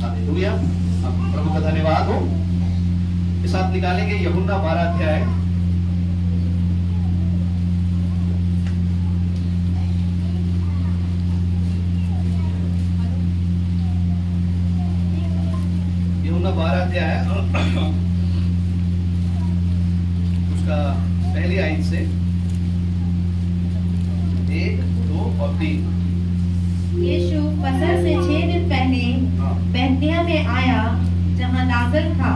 Hallelujah, प्रभु का धन्यवाद हो। इस साथ निकालेंगे यूहन्ना 12 अध्याय। यूहन्ना 12 अध्याय उसका पहली आयत से 1, 2 और 3। यीशु फसह से 6 दिन पहले बैतनिय्याह में आया जहाँ लाजर था,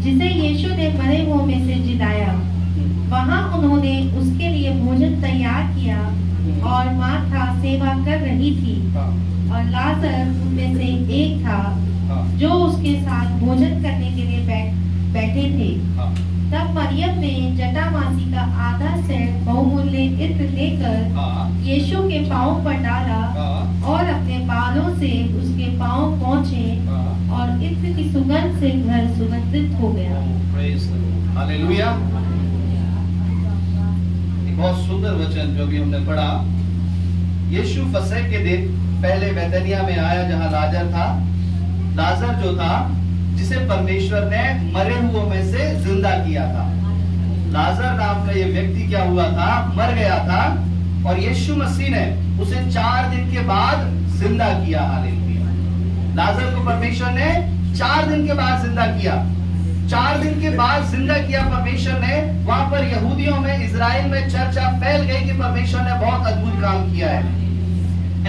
जिसे यीशु ने मरे हुओं में से जिलाया। वहाँ उन्होंने उसके लिए भोजन तैयार किया और मार्था सेवा कर रही थी और लाजर उनमें से एक था जो उसके साथ भोजन करने के लिए बैठे थे। तब मरियम ने जटामासी का आधा सेर बहुमूल्य इत्र लेकर यीशु के पांव पर डाला और अपने बालों से उसके पांव पोंछे और इत्र की सुगंध से घर सुगंधित हो गया। हालेलुया। एक बहुत सुंदर वचन जो भी हमने पढ़ा। यीशु फसह के दिन पहले बैतनिय्याह में आया जहां लाजर था। लाजर जो था जिसे परमेश्वर ने मरे हुओं में से जिंदा किया था। लाजर नाम का ये व्यक्ति क्या हुआ था, मर गया था और यीशु मसीह ने उसे 4 दिन के बाद जिंदा किया। हालेलुया। लाजर को परमेश्वर ने 4 दिन के बाद जिंदा किया। 4 दिन के बाद जिंदा किया परमेश्वर ने। वहां पर यहूदियों में, इजराइल में चर्चा फैल गई कि परमेश्वर ने बहुत अद्भुत काम किया है।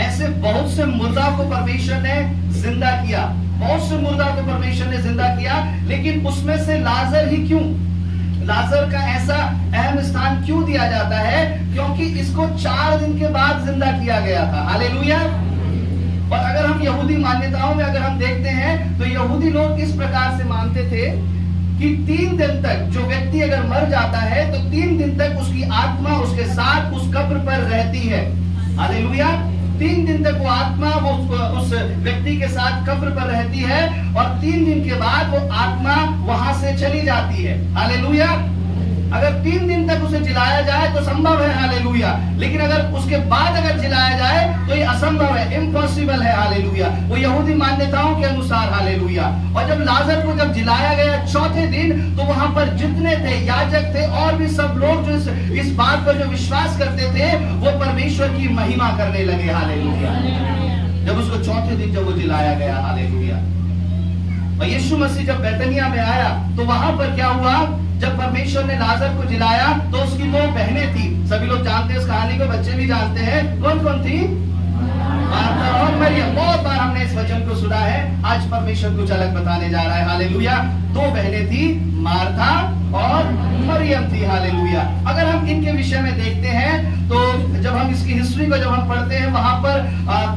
ऐसे बहुत से मुर्दा को परमेश्वर ने जिंदा किया, बहुत से मुर्दा को परमेश्वर ने जिंदा किया, लेकिन उसमें से लाजर ही क्यों, लाजर का ऐसा अहम स्थान क्यों दिया जाता है? क्योंकि इसको 4 दिन के बाद जिंदा किया गया था। हालेलुया। और अगर हम यहूदी मान्यताओं में अगर हम देखते हैं तो यहूदी लोग इस प्रकार से मानते थे कि 3 दिन तक जो व्यक्ति अगर मर जाता है तो 3 दिन तक उसकी आत्मा उसके साथ उस कब्र पर रहती है। हालेलुया। 3 दिन तक वो आत्मा वो उस व्यक्ति के साथ कब्र पर रहती है और 3 दिन के बाद वो आत्मा वहां से चली जाती है। हालेलुया। अगर 3 दिन तक उसे जिलाया जाए तो संभव है। हालेलुया। लेकिन अगर उसके बाद अगर जिलाया जाए तो ये असंभव है, इम्पॉसिबल है। हालेलुया। वो यहूदी मान्यताओं के अनुसार। हालेलुया। और जब लाजर को जब जिलाया गया 4थे दिन, तो वहां पर जितने थे याजक थे और भी सब लोग जो इस बात पर जो विश्वास करते थे वो परमेश्वर की महिमा करने लगे। हालेलुया। जब उसको 4थे दिन जब वो जिलाया गया। हालेलुया। और यीशु मसीह जब बैतनिय्याह में आया तो वहां पर क्या हुआ, जब परमेश्वर ने लाजर को जिलाया तो उसकी 2 बहनें थी। सभी लोग जानते हैं इस कहानी को, बच्चे भी जानते हैं। कौन कौन थी? मार्था और मरियम। बहुत बार हमने इस वचन को सुना है, आज परमेश्वर कुछ अलग बताने जा रहा है। हालेलुया। 2 बहनें थी, मार्था और मरियम थी। हालेलुया। अगर हम इनके विषय में देखते हैं तो जब हम इसकी हिस्ट्री को जब हम पढ़ते हैं वहां पर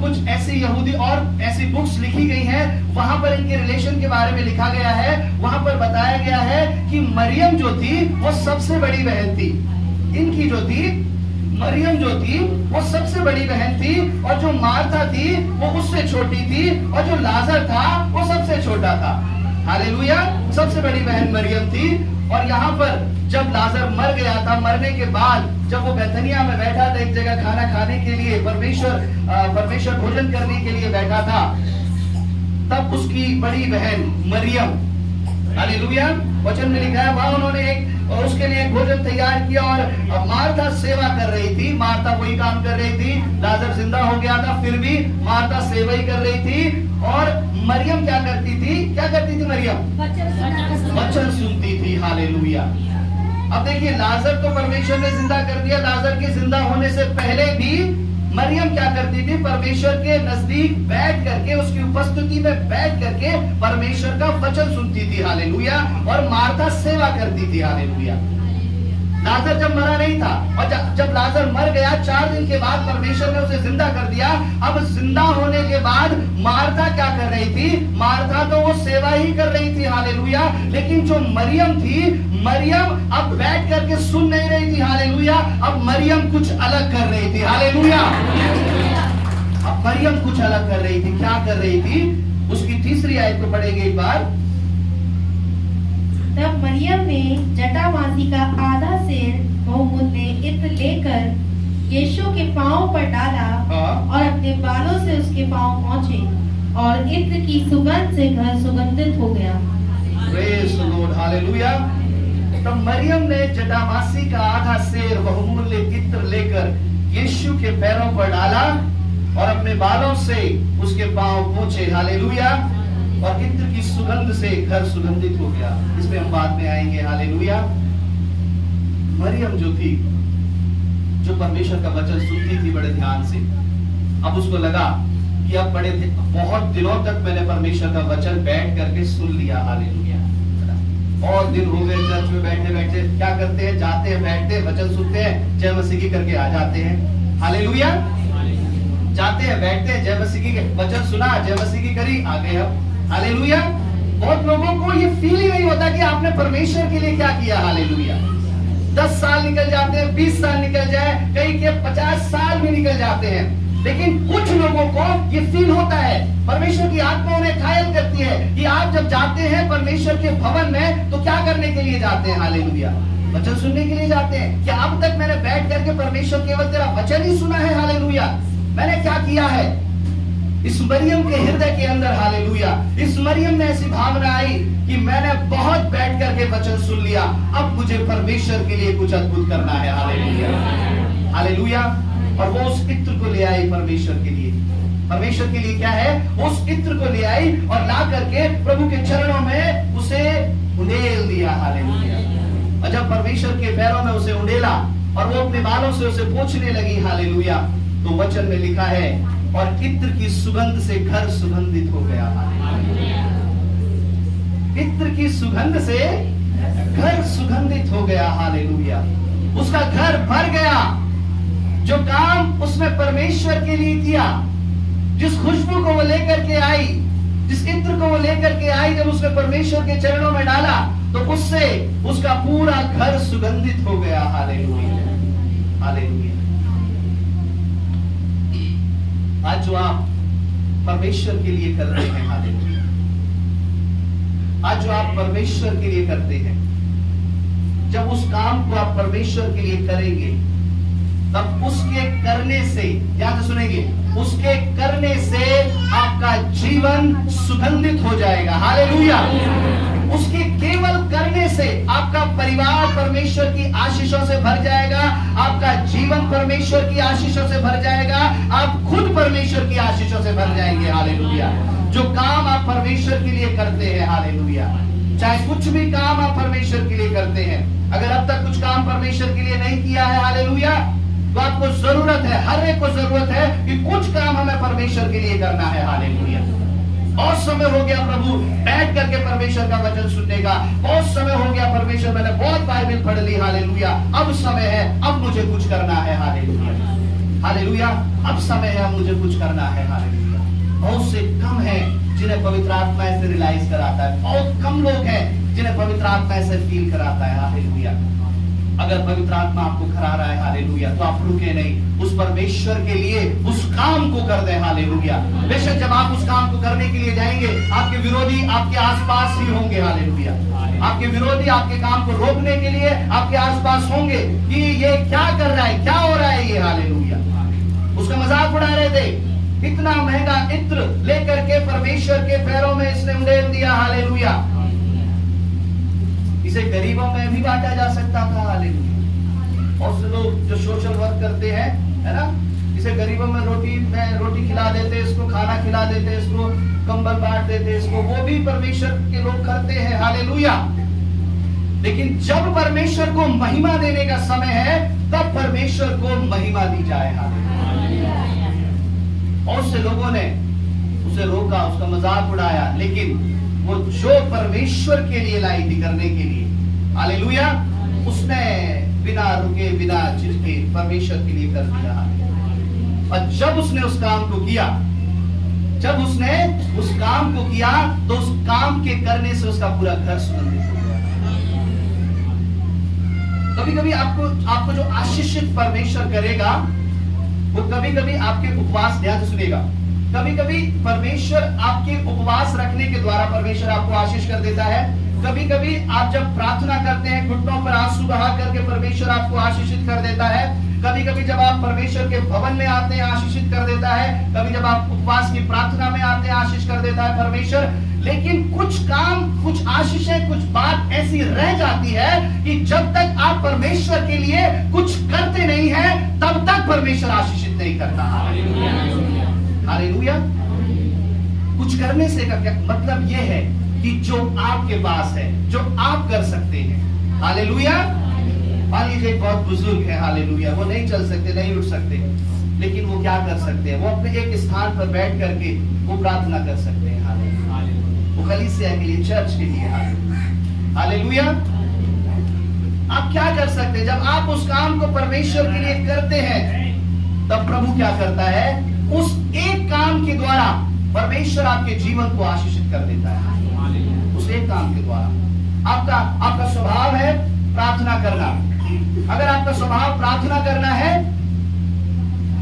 कुछ ऐसी यहूदी और ऐसी बुक्स लिखी गई हैं, वहां पर इनके रिलेशन के बारे में लिखा गया है। वहां पर बताया गया है कि मरियम जो थी वो सबसे बड़ी बहन थी। इनकी जो थी मरियम जो थी वो सबसे बड़ी बहन थी और जो मार्था थी वो उससे छोटी थी और जो लाजर था वो सबसे छोटा था। हालेलुया। सबसे बड़ी बहन मरियम थी। और यहाँ पर जब लाजर मर गया था, मरने के बाद जब वो बैतनिय्याह में बैठा था एक जगह खाना खाने के लिए, परमेश्वर भोजन करने के लिए बैठा था, तब उसकी बड़ी बहन मरियम, हालेलुया, वचन में लिखा है वहां उन्होंने और उसके लिए भोजन तैयार किया और मार्था सेवा कर रही थी। मार्था वही काम कर रही थी। लाजर जिंदा हो गया था फिर भी मार्था सेवा ही कर रही थी। और मरियम क्या करती थी? क्या करती थी मरियम? वचन सुनती थी। हालेलुया। अब देखिए, लाजर को परमेश्वर ने जिंदा कर दिया। लाजर के जिंदा होने से पहले भी मरियम क्या करती थी? परमेश्वर के नजदीक बैठ करके, उसकी उपस्थिति में बैठ करके परमेश्वर का वचन सुनती थी। हालेलुया। और मार्था सेवा करती थी। हालेलुया। लाजर जब मरा नहीं था और जब लाजर मर गया 4 दिन के बाद परमेश्वर ने उसे जिंदा कर दिया। अब जिंदा होने के बाद मार्था क्या कर रही थी? मार्था तो वो सेवा ही कर रही थी। हालेलुया। लेकिन जो मरियम थी, मरियम अब बैठ करके सुन नहीं रही थी। हालेलुया। अब मरियम कुछ अलग कर रही थी। हालेलुया। अब मरियम कुछ अलग कर रही थी। क्या कर रही थी? उसकी 3री आयत को पढ़ेंगे एक बार। तब मरियम ने जटामासी का आधा सेर बहुमूल्य इत्र लेकर यीशु के पांव पर डाला और अपने बालों से उसके पांव पोंछे और इत्र की सुगंध से घर सुगंधित हो गया। Praise the Lord, hallelujah. तब मरियम ने जटामासी का आधा सेर बहुमूल्य इत्र लेकर यीशु के पैरों पर डाला और अपने बालों से उसके पांव पोंछे, हालेलुया। और इत्र की सुगंध से घर सुगंधित हो गया। इसमें हम बाद में आएंगे, हालेलुया। मरियम जो थी, जो परमेश्वर का वचन सुनती थी बड़े ध्यान से, अब उसको लगा कि अब बहुत दिनों तक मैंने परमेश्वर का वचन बैठ करके सुन लिया, हालेलुया। बहुत दिन हो गए चर्च में बैठे बैठे, क्या करते हैं, जाते हैं, बैठते हैं, वचन सुनते हैं, जय मसीह की करके आ जाते हैं, हालेलुया। जाते हैं, बैठते हैं, जय मसीह की वचन सुना, जय मसीह की करी, आ गए हम, हालेलुया। बहुत लोगों को ये फील ही नहीं होता कि आपने परमेश्वर के लिए क्या किया, हालेलुया। 10 साल निकल जाते हैं, 20 साल निकल जाए, कई के 50 साल भी निकल जाते हैं, लेकिन कुछ लोगों को ये फील होता है, परमेश्वर की आत्मा उन्हें घायल करती है कि आप जब जाते हैं परमेश्वर के भवन में तो क्या करने के लिए जाते हैं, हालेलुया, वचन सुनने के लिए जाते हैं। क्या अब तक मैंने बैठ करके परमेश्वर केवल तेरा वचन ही सुना है, हालेलुया, मैंने क्या किया है? इस मरियम के हृदय के अंदर, हालेलुया, इस मरियम में ऐसी भावना आई कि मैंने बहुत बैठ करके वचन सुन लिया, अब मुझे परमेश्वर के लिए कुछ अद्भुत करना है, हालेलुया, हालेलुया। और वो उस इत्र को ले आई परमेश्वर के लिए। परमेश्वर के लिए क्या है? उस इत्र को ले आई और ला करके प्रभु के चरणों में उसे उंडेल दिया, हालेलुया। और जब परमेश्वर के पैरों में उसे उंडेला और वो अपने बालों से उसे पोंछने लगी, हालेलुया, तो वचन में लिखा है और इत्र की सुगंध से घर सुगंधित हो गया, हालेलुया। इत्र की सुगंध से घर सुगंधित हो गया, हालेलुया। उसका घर भर गया। जो काम उसने परमेश्वर के लिए किया, जिस खुशबू को वो लेकर के आई, जिस इत्र को वो लेकर के आई, जब उसने परमेश्वर के चरणों में डाला तो उससे उसका पूरा घर सुगंधित हो गया, हालेलुया, हालेलुया। आज जो आप परमेश्वर के लिए कर रहे हैं, हालेलुया, आज जो आप परमेश्वर के लिए करते हैं, जब उस काम को आप परमेश्वर के लिए करेंगे तब उसके करने से, याद सुनेंगे, उसके करने से आपका जीवन सुगंधित हो जाएगा, हालेलुया। उसके केवल करने से आपका परिवार परमेश्वर की आशीषों से भर जाएगा, आपका जीवन परमेश्वर की आशीषों से भर जाएगा, आप खुद परमेश्वर की आशीषों से भर जाएंगे, हालेलुया। जो काम आप परमेश्वर के लिए करते हैं, हालेलुया, चाहे कुछ भी काम आप परमेश्वर के लिए करते हैं, अगर अब तक कुछ काम परमेश्वर के लिए नहीं किया है, हालेलुया, तो आपको जरूरत है, हर एक को जरूरत है कि कुछ काम हमें परमेश्वर के लिए करना है, हालेलुया। बहुत समय हो गया प्रभु बैठ करके परमेश्वर का वचन सुनने का, बहुत समय हो गया परमेश्वर, मैंने बहुत बाइबल पढ़ ली, हालेलुया, अब समय है, अब मुझे कुछ करना है, हालेलुया, हालेलुया, अब समय है, अब मुझे कुछ करना है, हालेलुया। बहुत से कम है जिन्हें पवित्र आत्मा ऐसे रियलाइज कराता है, बहुत कम लोग हैं जिन्हें पवित्र आत्मा ऐसे फील कराता है, हालेलुया। अगर पवित्र आत्मा आपको करा रहा है, हालेलुया, तो आप रुके नहीं, उस परमेश्वर के लिए उस काम को कर दें, हालेलुया। बेशक जब आप उस काम को करने के लिए जाएंगे, आपके विरोधी आपके आसपास ही होंगे, हालेलुया। आपके विरोधी आपके काम को रोकने के लिए आपके आसपास होंगे कि ये क्या कर रहा है, क्या हो रहा है ये, हालेलुया। उसका मजाक उड़ा रहे थे, इतना महंगा इत्र लेकर के परमेश्वर के पैरों में इसने उंडेल दिया, हालेलुया। इसे गरीबों में भी बांटा जा सकता था, हालेलुया। और लोग जो सोशल वर्क करते हैं, है ना, इसे गरीबों में रोटी खिला देते, इसको खाना खिला देते, इसको कंबल बांट देते, इसको, वो भी परमेश्वर के लोग करते हैं, हालेलुया। लेकिन जब परमेश्वर को महिमा देने का समय है, तब परमेश्वर को महिमा दी जाए, हालेलुया। और से लोगों ने उसे रोका, उसका मजाक उड़ाया, लेकिन वो जो परमेश्वर के लिए लाई थी करने के लिए, हालेलुया, उसने बिना रुके बिना झिझके परमेश्वर के लिए कर दिया। और जब उसने उस काम को किया, जब उसने उस काम को किया, तो उस काम के करने से उसका पूरा घर सुगंधित हो गया। कभी कभी आपको जो आशीषित परमेश्वर करेगा, वो कभी कभी आपके उपवास, ध्यान से सुनिएगा, कभी कभी परमेश्वर आपके उपवास रखने के द्वारा परमेश्वर आपको आशीष कर देता है। कभी कभी आप जब प्रार्थना करते हैं, घुटनों पर आंसू बहा करके परमेश्वर आपको आशीषित कर देता है। कभी कभी जब आप परमेश्वर के भवन में आते हैं आशीषित कर देता है, कभी जब आप उपवास की प्रार्थना में आते हैं आशीष कर देता है परमेश्वर। लेकिन कुछ काम, कुछ आशीषें, कुछ बात ऐसी रह जाती है कि जब तक आप परमेश्वर के लिए कुछ करते नहीं हैं तब तक परमेश्वर आशीषित नहीं करता। हालेलुया। कुछ करने से का क्या मतलब यह है कि जो आपके पास है, जो आप कर सकते हैं। हालेलुया। मान लीजिए एक बहुत बुजुर्ग है, हालेलुया, वो नहीं चल सकते, नहीं उठ सकते, लेकिन वो क्या कर सकते हैं? वो अपने एक स्थान पर बैठ करके वो प्रार्थना कर सकते हैं। हालेलुया। वो कलीसिया के लिए, चर्च के लिए। हालेलुया। आप क्या कर सकते हैं? जब आप उस काम को परमेश्वर के लिए करते हैं तब प्रभु क्या करता है? उस एक काम के द्वारा परमेश्वर आपके जीवन को आशीषित कर देता है। उस एक काम के द्वारा। आपका स्वभाव है प्रार्थना करना। अगर आपका स्वभाव प्रार्थना करना है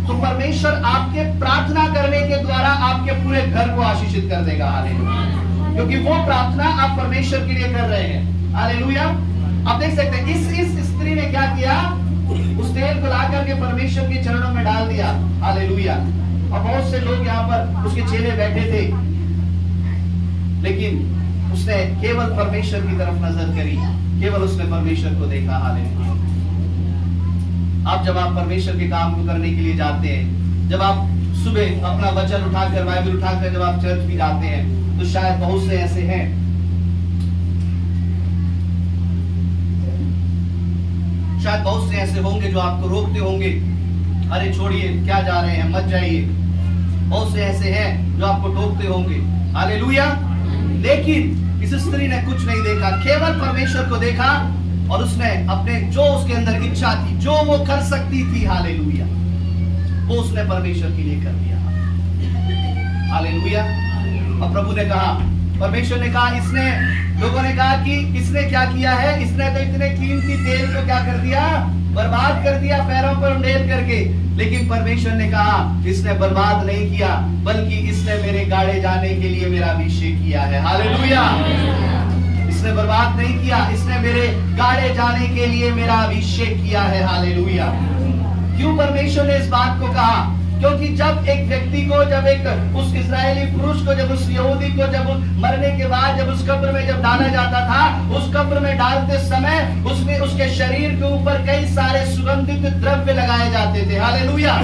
तो परमेश्वर आपके प्रार्थना करने के द्वारा आपके पूरे घर को आशीषित कर देगा। हालेलुया। क्योंकि वो प्रार्थना आप परमेश्वर के लिए कर रहे हैं। हालेलुया। आप देख सकते हैं इस स्त्री ने क्या किया? उस तेल को ला करके परमेश्वर के चरणों में डाल दिया। हालेलुया। और बहुत से लोग यहाँ पर उसके चेले बैठे थे, लेकिन उसने केवल परमेश्वर की तरफ नजर करी, केवल उसने परमेश्वर को देखा। हालेलुया। जब आप परमेश्वर के काम को करने के लिए जाते हैं, जब आप सुबह अपना वचन उठाकर, बाइबल उठाकर जब आप चर्च भी जाते हैं, तो शायद बहुत से ऐसे हैं, शायद बहुत से ऐसे होंगे जो आपको रोकते होंगे, अरे छोड़िए, क्या जा रहे हैं, मत जाइए। बहुत से ऐसे हैं जो आपको टोकते होंगे। हालेलुया। लेकिन इस स्त्री ने कुछ नहीं देखा, केवल परमेश्वर को देखा और उसने अपने जो उसके अंदर इच्छा थी, जो वो कर सकती थी, हालेलुया, वो उसने परमेश्वर के लिए कर दिया। हालेलुया। और प्रभु ने कहा, परमेश्वर ने कहा, इसने, लोगों ने कहा कि इसने क्या किया है? इसने तो इतने कीमती तेल को क्या कर दिया? बर्बाद कर दिया, पैरों पर उंडेल करके। लेकिन परमेश्वर ने कहा इसने बर्बाद नहीं किया, बल्कि इसने मेरे गाड़े जाने के लिए मेरा अभिषेक किया है। हालेलुया। इसने बर्बाद नहीं किया, इसने मेरे गाड़े जाने के लिए मेरा अभिषेक किया है। हालेलुया। क्यों परमेश्वर ने इस बात को कहा? क्योंकि जब एक व्यक्ति को, जब एक उस इस्राएली पुरुष को, जब उस यहूदी को, जब मरने के बाद जब उस कब्र में जब डाला जाता था, उस कब्र में डालते समय उसमें उसके शरीर के ऊपर कई सारे सुगंधित द्रव्य लगाए जाते थे। हालेलुया।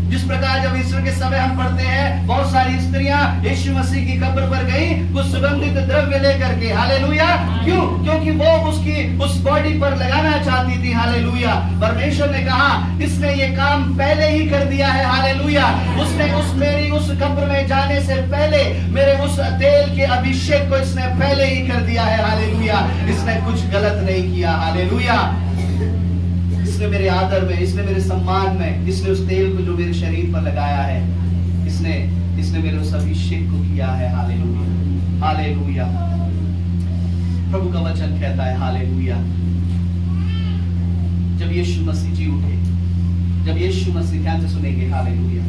जिस प्रकार जब ईश्वर के समय हम पढ़ते हैं, बहुत सारी स्त्रियां यीशु मसीह की कब्र पर गई कुछ सुगंधित द्रव्य लेकर के। हालेलुया। क्यों? क्योंकि वो उसकी उस बॉडी पर लगाना चाहती थी। हालेलुया। परमेश्वर ने कहा इसने ये काम पहले ही कर दिया है। हालेलुया। उसने मेरी उस कब्र में जाने से पहले मेरे उस तेल के अभिषेक को इसने पहले ही कर दिया है। हालेलुया। इसने कुछ गलत नहीं किया। हालेलुया। इसने मेरे आदर में, इसने मेरे सम्मान में, इसने उस तेल को जो मेरे शरीर पर लगाया है, इसने मेरे उस अभिषेक को किया है। हालेलुया। हालेलुया। प्रभु का वचन कहता है, हालेलुया, जब यीशु मसीह जी उठे, जब यीशु मसीह, ध्यान से सुनेंगे, हालेलुया,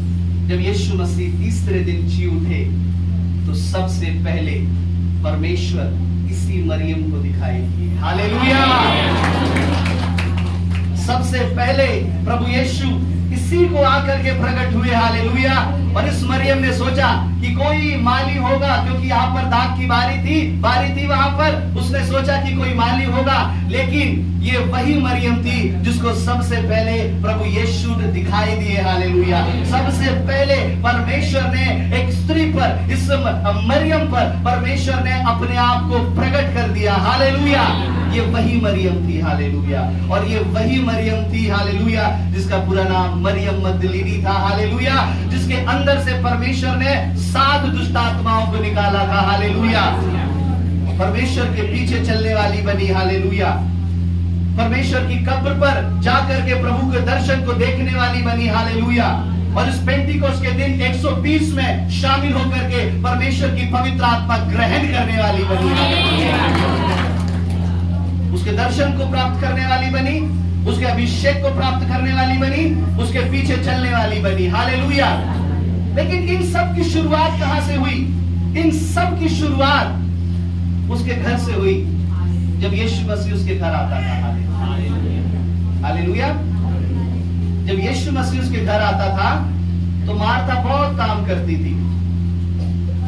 जब यीशु मसीह तीसरे दिन जी उठे तो सबसे पहले परमेश्वर इसी मरियम को दिखाई दिए। हालेलुया। सबसे पहले प्रभु यीशु इसी को आकर के प्रकट हुए। हालेलुया। और इस मरियम ने सोचा कि कोई माली होगा, क्योंकि यहाँ पर दाग की बारी थी वहां पर, उसने सोचा कि कोई माली होगा, लेकिन ये वही मरियम थी जिसको सबसे पहले प्रभु यीशु ने दिखाई दिए। हालेलुया। सबसे पहले परमेश्वर ने एक स्त्री पर, इस मरियम पर परमेश्वर ने अपने आप को प्रकट कर दिया। हालेलुया। ये वही मरियम थी। हालेलुया। और ये वही मरियम थी, हालेलुया, जिसका पूरा नाम मरियम मगदलीनी था। हालेलुया। जिसके अंदर से परमेश्वर ने 7 दुष्ट आत्माओं को निकाला था। हालेलुया। परमेश्वर के पीछे चलने वाली बनी। हालेलुया। परमेश्वर की कब्र पर जाकर के प्रभु के दर्शन को देखने वाली बनी। हालेलुया। और इस पेंटिकोस्ट के दिन 120 में शामिल होकर के परमेश्वर की पवित्र आत्मा ग्रहण करने वाली बनी। हालेलुया। उसके दर्शन को प्राप्त करने वाली बनी, उसके अभिषेक को प्राप्त करने वाली बनी, उसके पीछे चलने वाली बनी। हालेलुया। लेकिन इन सब की शुरुआत कहां से हुई? इन सब की शुरुआत उसके घर से हुई, जब यीशु मसीह उसके घर आता था। हालेलुया। जब यीशु मसीह उसके घर आता था तो मार्था बहुत काम करती थी,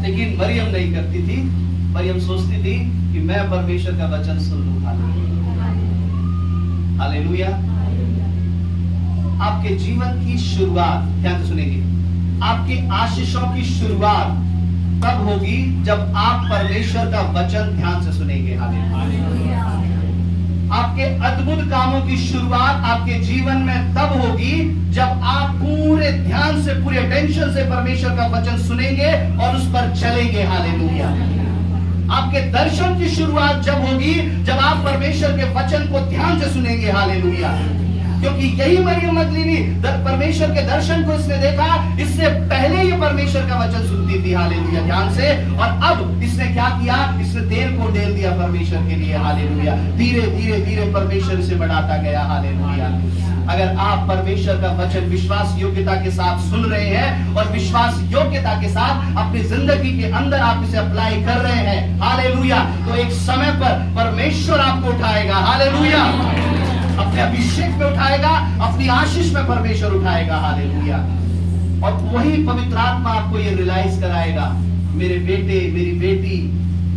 लेकिन मरियम नहीं करती थी। मरियम सोचती थी कि मैं परमेश्वर का वचन सुन लूं। हालेलुया। आपके जीवन की शुरुआत, ध्यान से सुनेंगे, आपकी आशीषों की शुरुआत तब होगी जब आप परमेश्वर का वचन ध्यान से सुनेंगे। हालेलुया। आपके अद्भुत कामों की शुरुआत आपके जीवन में तब होगी जब आप पूरे ध्यान से, पूरे अटेंशन से परमेश्वर का वचन सुनेंगे और उस पर चलेंगे। हालेलुया। आपके दर्शन की शुरुआत जब होगी जब आप परमेश्वर के वचन को ध्यान से सुनेंगे। हालेलुया। क्योंकि यही मरियम मगदलीनी परमेश्वर के दर्शन को इसने देखा, इससे पहले ये परमेश्वर का वचन सुनती थी। हालेलुया। ध्यान से। और अब इसने क्या किया, इसने तेल को डेल दिया परमेश्वर के लिए। हालेलुया। धीरे धीरे धीरे परमेश्वर से बढ़ाता गया। हालेलुया। अगर आप परमेश्वर का वचन विश्वास योग्यता के साथ सुन रहे हैं और विश्वास योग्यता के साथ अपनी जिंदगी के अंदर आप इसे अप्लाई कर रहे हैं, हालेलुया, तो एक समय पर परमेश्वर आपको उठाएगा। हालेलुया। अपने अभिषेक में उठाएगा, अपनी आशीष में परमेश्वर उठाएगा। हालेलुया। और वही पवित्र आत्मा आपको ये रियलाइज कराएगा, मेरे बेटे, मेरी बेटी,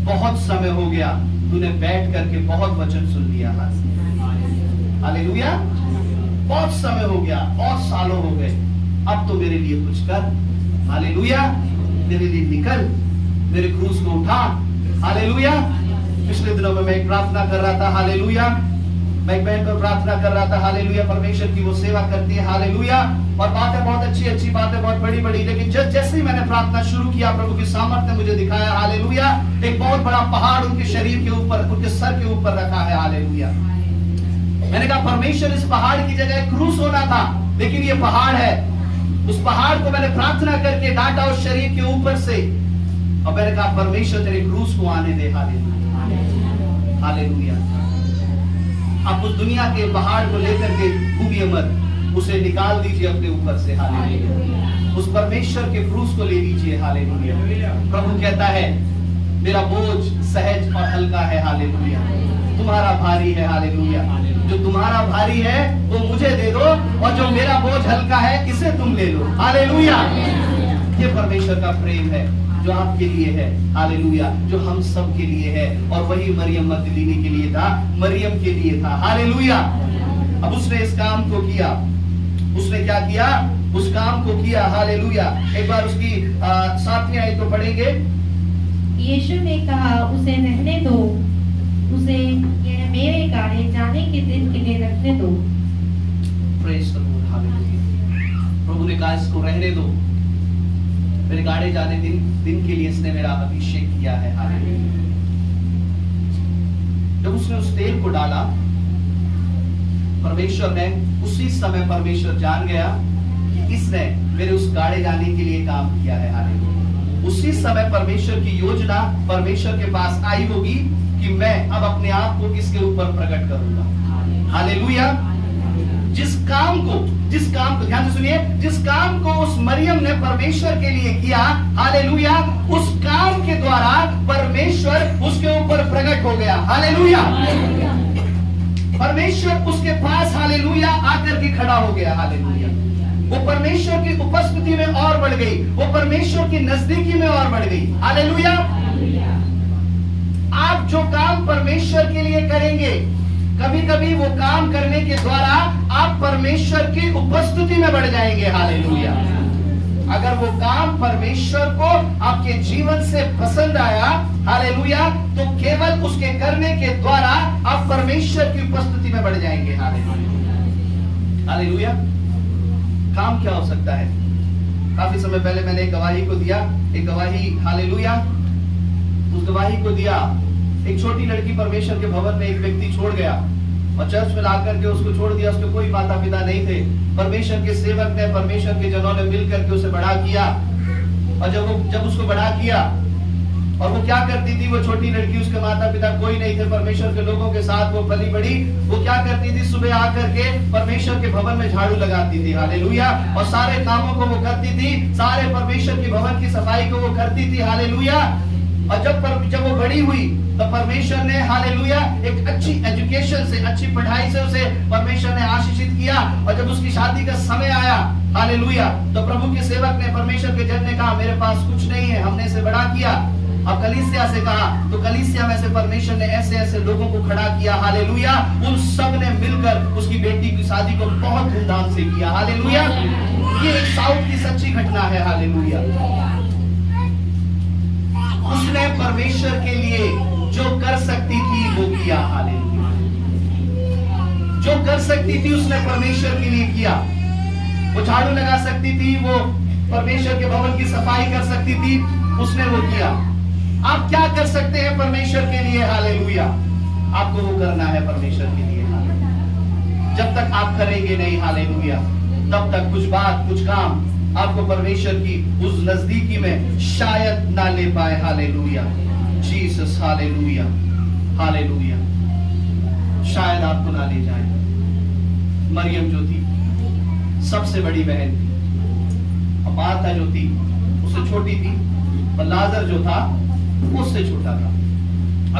बहुत समय हो गया, तूने बैठ करके बहुत वचन सुन लिया। हालेलुया। बहुत समय हो गया, बहुत सालों हो गए, अब तो मेरे लिए कुछ कर। हालेलुया। मेरे लिए निकल, मेरे क्रूस को उठा। हालेलुया। पिछले दिनों में मैं एक प्रार्थना कर रहा था। हालेलुया। मैं एक बहन पर प्रार्थना कर रहा था। हालेलुया। परमेश्वर की वो सेवा करती है। हालेलुया। और बातें बहुत अच्छी अच्छी बातें, बहुत बड़ी बड़ी, लेकिन जैसे ही मैंने प्रार्थना शुरू किया, प्रभु की सामर्थ्य ने मुझे दिखाया। हालेलुया। एक बहुत बड़ा पहाड़ उनके शरीर के ऊपर, उनके सर के ऊपर रखा है। हालेलुया। मैंने कहा परमेश्वर, इस पहाड़ की जगह क्रूस होना था, लेकिन ये पहाड़ है। उस पहाड़ को मैंने प्रार्थना करके डांटा उस शरीर के ऊपर से, और मैंने कहा परमेश्वर तेरे क्रूस को आने दे। हालेलुया। हालेलुया। आप उस दुनिया के पहाड़ को लेकर के घूमिए मत, उसे निकाल दीजिए अपने ऊपर से। हालेलुया। उस परमेश्वर के क्रूस को ले लीजिए। हालेलुया। प्रभु कहता है मेरा बोझ सहज और हल्का है। हालेलुया। तुम्हारा भारी है। हालेलुया। जो तुम्हारा भारी है वो मुझे दे दो, और जो मेरा बोझ हल्का है इसे तुम ले लो। हालेलुया। ये परमेश्वर का प्रेम है जो आपके लिए है। हालेलुया। जो हम सब के लिए है, और वही मरियम मगदलीनी के लिए था, मरियम के लिए था। हालेलुया। अब उसने इस काम को किया। उसने क्या किया? उस काम को किया। हालेलुया। एक बार उसकी 7वीं आयत को पढ़ेंगे। यीशु ने कहा, उसे रहने दो, उसे यह मेरे गाड़े जाने के दिन के लिए रखने दो। Praise the Lord. हालेलुया। प्रभु ने कहा इसको रहने दो, मेरे गाड़े जाने दिन के लिए इसने मेरा अभिषेक किया है। हालेलुया। जब उसने उस तेल को डाला, परमेश्वर ने उसी समय, परमेश्वर जान गया कि इसने मेरे उस गाड़े जाने के लिए काम किया है। हालेलुया। उसी समय परमेश्वर की योजना परमेश्वर के पास आई होगी कि मैं अब अपने आप को इसके ऊपर प्रकट करूंगा। हालेलुया। जिस काम को ध्यान से सुनिए, जिस काम को उस मरियम ने परमेश्वर के लिए किया, हालेलुया, उस काम के द्वारा परमेश्वर उसके ऊपर प्रकट हो गया। हालेलुया। परमेश्वर उसके पास, हालेलुया, आकर के खड़ा हो गया। हालेलुया। वो परमेश्वर की उपस्थिति में और बढ़ गई, वो परमेश्वर की नजदीकी में और बढ़ गई। हालेलुया। आप जो काम परमेश्वर के लिए करेंगे, कभी कभी वो काम करने के द्वारा आप परमेश्वर की उपस्थिति में बढ़ जाएंगे। हालेलुया। अगर वो काम परमेश्वर को आपके जीवन से पसंद आया, हालेलुया, तो केवल उसके करने के द्वारा आप परमेश्वर की उपस्थिति में बढ़ जाएंगे। हालेलुया। हालेलुया। काम क्या हो सकता है? काफी समय पहले मैंने एक गवाही को दिया, एक गवाही, हालेलुया, उस गवाही को दिया। एक छोटी लड़की परमेश्वर के भवन में एक व्यक्ति छोड़ गया और चर्च में लाकर के उसको छोड़ दिया। उसके कोई माता पिता नहीं थे। परमेश्वर के सेवक ने, परमेश्वर के जनों ने मिलकर के उसे बड़ा किया, और जब उसको बड़ा किया, और वो क्या करती थी, वो छोटी लड़की, उसके माता पिता कोई नहीं थे, परमेश्वर के लोगों के साथ वो पली बड़ी। वो क्या करती थी? सुबह आकर के परमेश्वर के भवन में झाड़ू लगाती थी। हालेलुया। और सारे कामों को वो करती थी, सारे परमेश्वर के भवन की सफाई को वो करती थी। हालेलुया। और जब वो बड़ी हुई तो परमेश्वर ने हालेलुया एक अच्छी एजुकेशन से, अच्छी पढ़ाई से उसे परमेश्वर ने आशीषित किया। और जब उसकी शादी का समय आया हालेलुया, तो प्रभु के सेवक ने, परमेश्वर के जन ने कहा मेरे पास कुछ नहीं है, हमने इसे बड़ा किया। अब कलीसिया से कहा, तो कलीसिया में से परमेश्वर ने ऐसे ऐसे लोगों को खड़ा किया हालेलुया, उन सब ने मिलकर उसकी बेटी की शादी को बहुत धूमधाम से किया हालेलुया। ये एक साउथ की सच्ची घटना है हालेलुया। उसने परमेश्वर के लिए जो कर सकती थी वो किया हालेलुया। जो कर सकती थी उसने परमेश्वर के लिए किया। वो झाड़ू लगा सकती थी, वो परमेश्वर के भवन की सफाई कर सकती थी, उसने वो किया। आप क्या कर सकते हैं परमेश्वर के लिए हालेलुया? आपको वो करना है परमेश्वर के लिए हालेलुया। जब तक आप करेंगे नहीं हालेलुया, तब तक कुछ बात, कुछ काम आपको परमेश्वर की उस नजदीकी में शायद ना ले पाए हालेलुया। जीसस हालेलुया, हालेलुया, शायद आपको ना ले जाए। मरियम जो थी सबसे बड़ी बहन थी, और मार्था जो थी उससे छोटी थी, और लाजर जो था उससे छोटा था।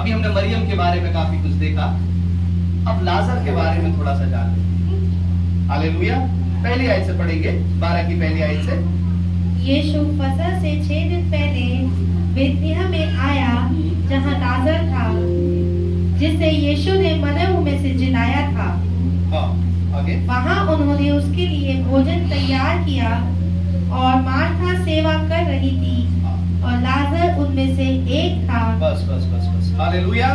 अभी हमने मरियम के बारे में काफी कुछ देखा, अब लाजर के बारे में थोड़ा सा जान लें हालेलुया। पहली आयत से पढ़ेंगे, 12 की पहली आयत से। यीशु फसह से 6 दिन पहले बेथनियम में आया जहां लाजर था, जिसे यीशु ने मरे हुए में से जिलाया था। आगे। वहां उन्होंने उसके लिए भोजन तैयार किया, और मार्था सेवा कर रही थी, और लाजर उनमें से एक था। बस बस बस बस हालेलुया।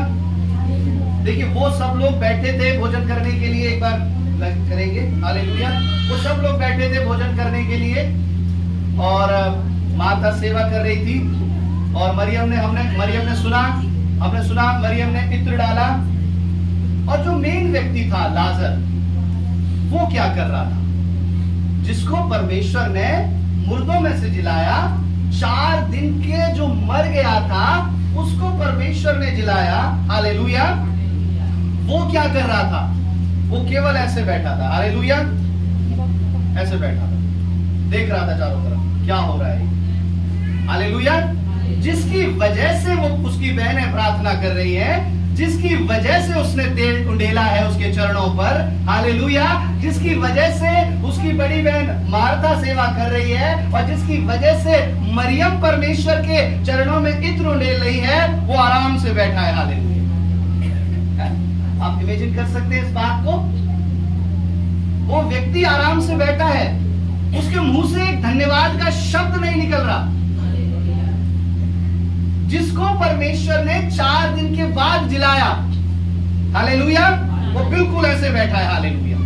देखिए वो सब लोग बैठे थे भोजन करने के लिए, एक बार करेंगे हालेलुया। वो सब लोग बैठे थे भोजन करने के लिए, और माता सेवा कर रही थी, और मरियम ने सुना मरियम ने इत्र डाला। और जो मेन व्यक्ति था लाजर, वो क्या कर रहा था? जिसको परमेश्वर ने मुर्दों में से जिलाया, 4 दिन के जो मर गया था उसको परमेश्वर ने जिलाया हालेलुया। वो क्या कर रहा था? वो केवल ऐसे बैठा था हालेलुया, ऐसे बैठा था, देख रहा था चारों तरफ क्या हो रहा है हालेलुया। जिसकी वजह से वो उसकी बहनें प्रार्थना कर रही है, जिसकी वजह से उसने तेल उंडेला है उसके चरणों पर हालेलुया, जिसकी वजह से उसकी बड़ी बहन मार्था सेवा कर रही है, और जिसकी वजह से मरियम परमेश्वर के चरणों में इत्र उंडेल रही है, वो आराम से बैठा है हालेलुया। आप इमेजिन कर सकते हैं इस बात को? वो व्यक्ति आराम से बैठा है, उसके मुंह से एक धन्यवाद का शब्द नहीं निकल रहा। जिसको परमेश्वर ने 4 दिन के बाद जिलाया हालेलुया, वो बिल्कुल ऐसे बैठा है हालेलुया।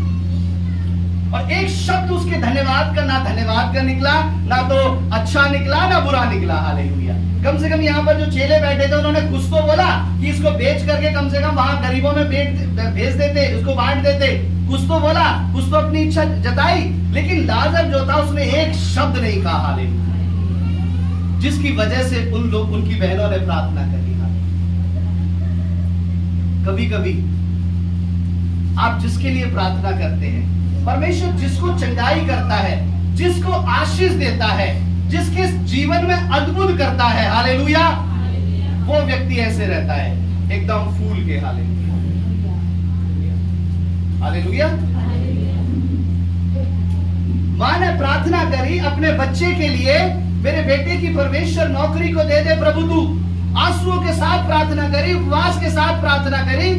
और एक शब्द उसके धन्यवाद का, ना धन्यवाद का निकला, ना तो अच्छा निकला, ना बुरा निकला हालेलुया। कम से कम यहाँ पर जो चेले बैठे थे उन्होंने कुछ तो बोला कि इसको बेच करके कम से कम वहां गरीबों में भेज देते, उसको बांट देते, कुछ तो बोला, कुछ तो अपनी इच्छा जताई। लेकिन लाजर जो था उसने एक शब्द नहीं कहा हालेलुया, जिसकी वजह से उनकी बहनों ने प्रार्थना करी। कभी कभी आप जिसके लिए प्रार्थना करते हैं, परमेश्वर जिसको चंगाई करता है, जिसको आशीष देता है, जिसके जीवन में अद्भुत करता है हालेलुया, वो व्यक्ति ऐसे रहता है एकदम फूल के हालेलुया, हालेलुया। मां ने प्रार्थना करी अपने बच्चे के लिए, मेरे बेटे की परमेश्वर नौकरी को दे दे प्रभु तू। आंसुओं के साथ प्रार्थना करी, उपवास के साथ प्रार्थना करी।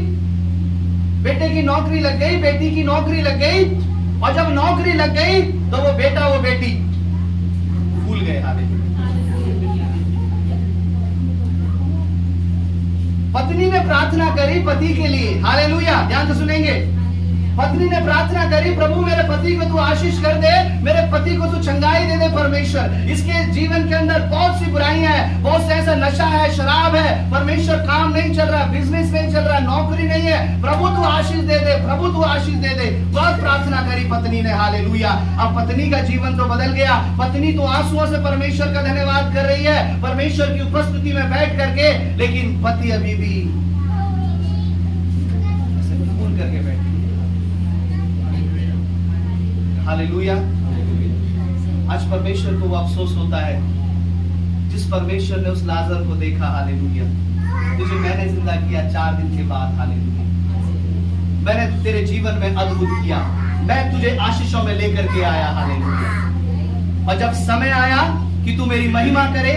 बेटे की नौकरी लग गई, बेटी की नौकरी लग गई, और जब नौकरी लग गई तो वो बेटा वो बेटी भूल गए हालेलुया। पत्नी ने प्रार्थना करी पति के लिए हालेलुया, ध्यान से सुनेंगे। पत्नी ने प्रार्थना करी, प्रभु मेरे पति को तू आशीष कर दे, मेरे पति को तू चंगाई दे दे परमेश्वर। इसके जीवन के अंदर बहुत सी बुराइयां हैं, बहुत से ऐसा नशा है, शराब है, परमेश्वर काम नहीं चल रहा, बिजनेस नहीं चल रहा, नौकरी नहीं है, प्रभु तू आशीष दे दे, प्रभु तू आशीष दे दे। बहुत प्रार्थना करी पत्नी ने हालेलुया। अब पत्नी का जीवन तो बदल गया। पत्नी तो आंसुओं से परमेश्वर का धन्यवाद कर रही है परमेश्वर की उपस्थिति में बैठ करके, लेकिन पति अभी भी फोन करके बैठे हालेलुया। आज परमेश्वर को वो अफसोस होता है जिस परमेश्वर ने उस लाजर को देखा, हालेलुया, तुझे मैंने जिंदा किया 4 दिन के बाद, हालेलुया, मैंने तेरे जीवन में अद्भुत किया, मैं तुझे आशीषों में लेकर के आया, हालेलुया। और जब समय आया कि तू मेरी महिमा करे,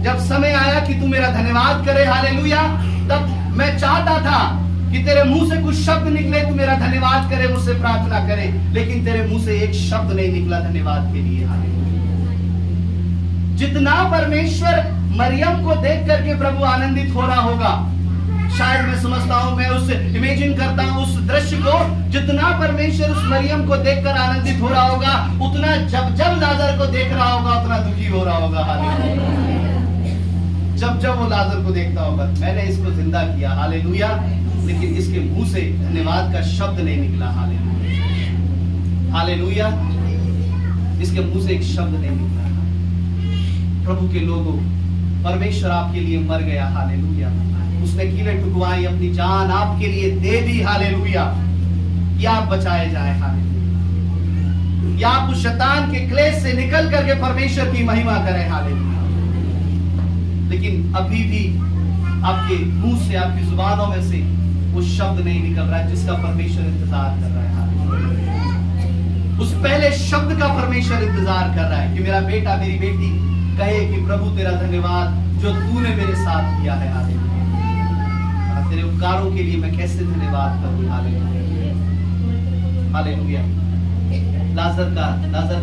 जब समय आया कि तू मेरा धन्यवाद करे, हालेलुया, तब मैं चाहता था कि तेरे मुंह से कुछ शब्द निकले, तू मेरा धन्यवाद करे, मुझसे प्रार्थना करे, लेकिन तेरे मुंह से एक शब्द नहीं निकला धन्यवाद के लिए, हालेलुया। जितना परमेश्वर मरियम को देख करके प्रभु आनंदित हो रहा होगा, शायद मैं समझता हूं, मैं उस इमेजिन करता हूं उस दृश्य को, जितना परमेश्वर उस मरियम को देखकर आनंदित हो रहा होगा, उतना जब लाजर को देख रहा होगा उतना दुखी हो रहा होगा, हालेलुया। जब वो लाजर को देखता होगा, मैंने इसको जिंदा किया, हालेलुया, लेकिन इसके मुंह से धन्यवाद का शब्द नहीं निकला, हालेलुया, हालेलुया, इसके मुंह से एक शब्द नहीं निकला। प्रभु के लोगों, परमेश्वर आपके लिए मर गया, हालेलुया, उसने कीले टुकवाई, अपनी जान आपके लिए दे दी, हालेलुया, कि आप बचाए जाए, हालेलुया, या आप उस शैतान के क्लेश से निकल करके परमेश्वर की महिमा करें, हालेलुया। लेकिन अभी भी आपके मुंह से, आपकी जुबानों में से वो शब्द नहीं निकल रहा है जिसका परमेश्वर इंतजार कर रहा है, हालेलुया। उस पहले शब्द का परमेश्वर इंतजार कर रहा है कि मेरा बेटा, मेरी बेटी कहे कि प्रभु तेरा धन्यवाद जो तूने मेरे साथ किया है, हालेलुया, तेरे उपकारों के लिए मैं कैसे धन्यवाद करूं, हालेलुया, हालेलुया। लाजर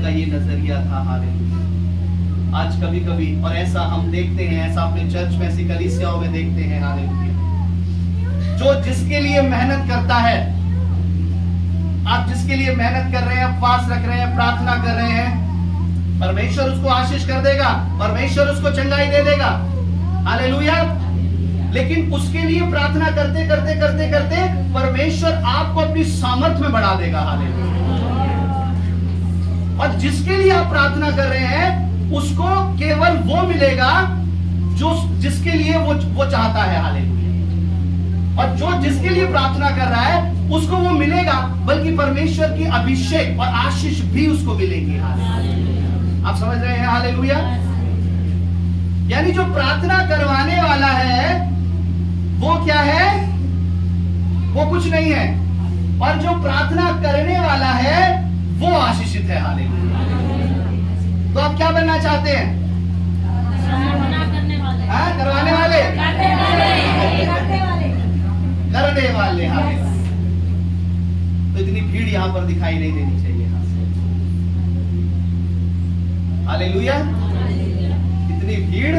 का ये नजरिया था, हालेलुया। आज कभी कभी, और ऐसा हम देखते हैं, ऐसा अपने चर्च में, ऐसी कलीसियाओं में देखते हैं, हालेलुया, जो जिसके लिए मेहनत करता है, आप जिसके लिए मेहनत कर रहे हैं, उपवास रख रहे हैं, प्रार्थना कर रहे हैं, परमेश्वर उसको आशीष कर देगा, परमेश्वर उसको चंगाई दे देगा, हालेलुया। लेकिन उसके लिए प्रार्थना करते करते करते करते परमेश्वर आपको अपनी सामर्थ्य में बढ़ा देगा, हालेलुया। और जिसके लिए आप प्रार्थना कर रहे हैं उसको केवल वो मिलेगा जो जिसके लिए वो चाहता है, हालेलुया। और जो जिसके लिए प्रार्थना कर रहा है उसको वो मिलेगा, बल्कि परमेश्वर की अभिषेक और आशीष भी उसको मिलेंगी, हालेलुया। आप समझ रहे हैं, हालेलुया। यानी जो प्रार्थना करवाने वाला है वो क्या है? वो कुछ नहीं है, और जो प्रार्थना करने वाला है वो आशीषित है, हालेलुया। तो आप क्या बनना चाहते हैं? करवाने वाले, करने वाले, हालेलुया। तो इतनी भीड़ यहाँ पर दिखाई नहीं देनी चाहिए, हालेलुया। इतनी भीड़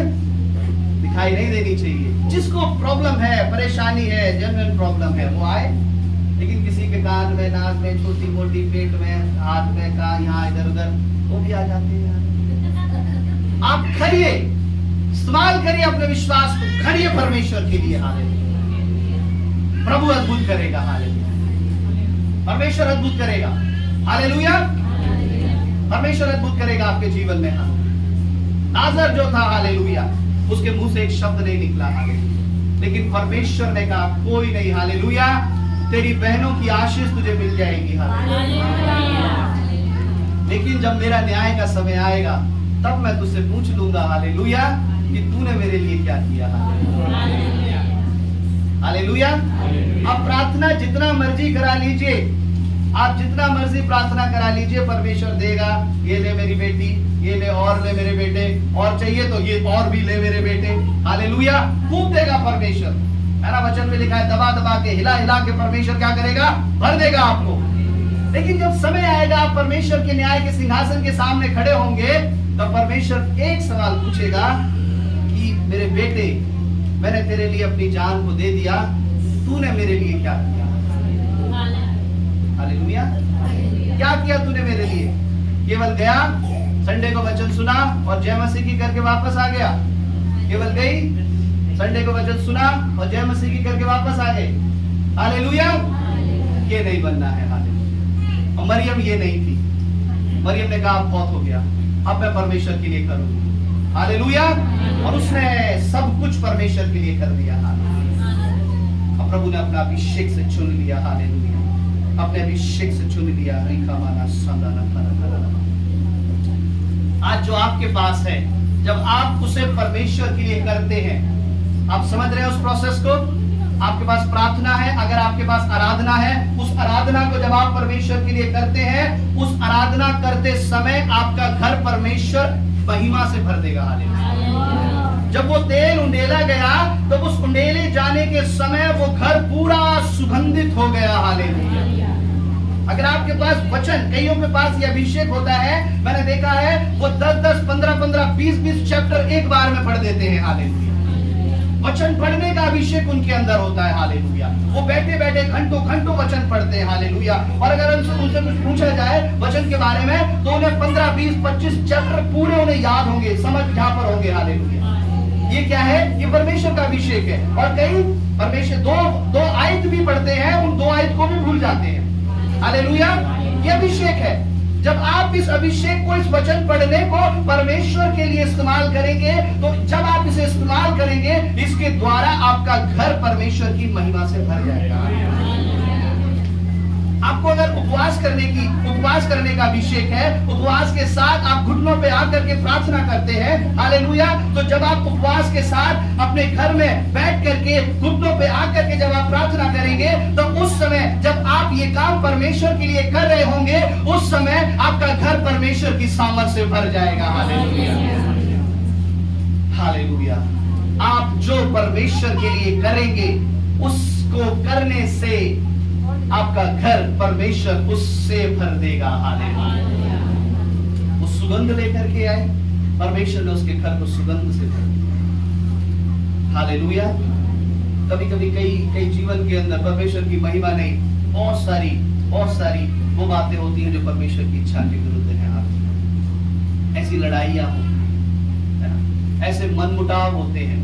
दिखाई नहीं देनी चाहिए। जिसको प्रॉब्लम है, परेशानी है, जनरल प्रॉब्लम है, वो आए। लेकिन किसी के कान में, नाक में, छोटी मोटी, पेट में, हाथ में, का यहाँ इधर उधर, वो भी आ जाते हैं। आप खड़िए, इस्तेमाल करिए अपने विश्वास को, खड़िए परमेश्वर के लिए, हालेलुया। प्रभु अद्भुत करेगा, हालेलुया। परमेश्वर अद्भुत करेगा, हालेलुया। परमेश्वर अद्भुत करेगा आपके जीवन में। लाजर जो था, हालेलुया, उसके मुंह से एक शब्द नहीं निकला, हालेलुया। लेकिन परमेश्वर ने कहा कोई नहीं, हालेलुया, तेरी बहनों की आशीष तुझे मिल जाएगी, हालेलुया। लेकिन जब मेरा न्याय का समय आएगा तब मैं तुझसे पूछ लूंगा, हालेलुया, कि तूने मेरे लिए क्या किया, हालेलुया, हालेलुया। आप प्रार्थना जितना मर्जी करा लीजिए, आप जितना मर्जी प्रार्थना करा लीजिए, परमेश्वर देगा। ये ले मेरी बेटी, ये ले, और ले मेरे बेटे, और चाहिए तो ये और भी ले मेरे बेटे, हालेलुया। खूब देगा परमेश्वर, है ना। वचन में लिखा है, दबा दबा के, हिला हिला के परमेश्वर क्या करेगा? भर देगा आपको। लेकिन जब समय आएगा, आप परमेश्वर के न्याय के सिंहासन के सामने खड़े होंगे, तो परमेश्वर एक सवाल पूछेगा कि मेरे बेटे, मैंने तेरे लिए अपनी जान को दे दिया, तूने मेरे लिए क्या किया? हालेलुया। क्या किया तूने मेरे लिए? केवल गया, संडे को वचन सुना और जय मसीह की करके वापस आ गया? केवल गई, संडे को वचन सुना और जय मसीह की करके वापस आ गए? हालेलुया। ये नहीं बनना है, हालेलुया। और मरियम ये नहीं थी। मरियम ने कहा बहुत हो गया, अब मैं परमेश्वर के लिए करूंगी, हालेलुया। और उसने सब कुछ परमेश्वर के लिए कर दिया, हालेलुया। और प्रभु ने अपना अभिषेक से चुन लिया, हालेलुया। अपने अभिषेक से चुन लिया। आज जो आपके पास है, जब आप उसे परमेश्वर के लिए करते हैं, आप समझ रहे हैं उस प्रोसेस को? आपके पास प्रार्थना है, अगर आपके पास आराधना है, उस आराधना को जब आप परमेश्वर के लिए करते हैं, उस आराधना करते समय आपका घर परमेश्वर महिमा से भर देगा। हालेलुया। जब वो तेल उंडेला गया तो उस उंडेले जाने के समय वो घर पूरा सुगंधित हो गया। हालेलुया। अगर आपके पास वचन, कईयों के पास ये अभिषेक होता है, मैंने देखा है वो 10-10, 15-15, 20-20 चैप्टर एक बार में पढ़ देते हैं। हालेलुया। वचन पढ़ने का अभिषेक उनके अंदर होता है। हालेलुया। वो बैठे बैठे घंटों घंटों वचन पढ़ते हैं। हालेलुया। और अगर उनसे कुछ पूछा जाए वचन के बारे में तो उन्हें 15, 20, 25 चैप्टर पूरे उन्हें याद होंगे, समझ यहाँ पर होंगे। हालेलुया। ये क्या है? ये परमेश्वर का अभिषेक है। और कई परमेश्वर दो आयत भी पढ़ते हैं, उन 2 आयत को भी भूल जाते हैं। हालेलुया। ये अभिषेक है। जब आप इस अभिषेक को, इस वचन पढ़ने को परमेश्वर के लिए इस्तेमाल करेंगे, तो जब आप इसे इस्तेमाल करेंगे, इसके द्वारा आपका घर परमेश्वर की महिमा से भर जाएगा। आपको अगर उपवास करने का अभिषेक है, उपवास के साथ आप घुटनों पे आकर के प्रार्थना करते हैं। हालेलुया। तो जब आप उपवास के साथ अपने घर में बैठ करके घुटनों पे आकर के जब आप प्रार्थना करेंगे, तो उस समय जब आप ये काम परमेश्वर के लिए कर रहे होंगे, उस समय आपका घर परमेश्वर की सामर्थ से भर जाएगा। हालेलुया। हालेलुया। आप जो परमेश्वर के लिए करेंगे, उसको करने से आपका घर परमेश्वर उससे भर देगा। हालेलुया। वो सुगंध लेकर के आए, परमेश्वर ने उसके घर को सुगंध से भर दिया। हालेलुया। कभी कभी कई जीवन के अंदर परमेश्वर की महिमा नहीं, बहुत सारी वो बातें होती हैं जो परमेश्वर की इच्छा के विरुद्ध है। ऐसी लड़ाइयां होती हैं, ऐसे मनमुटाव होते हैं,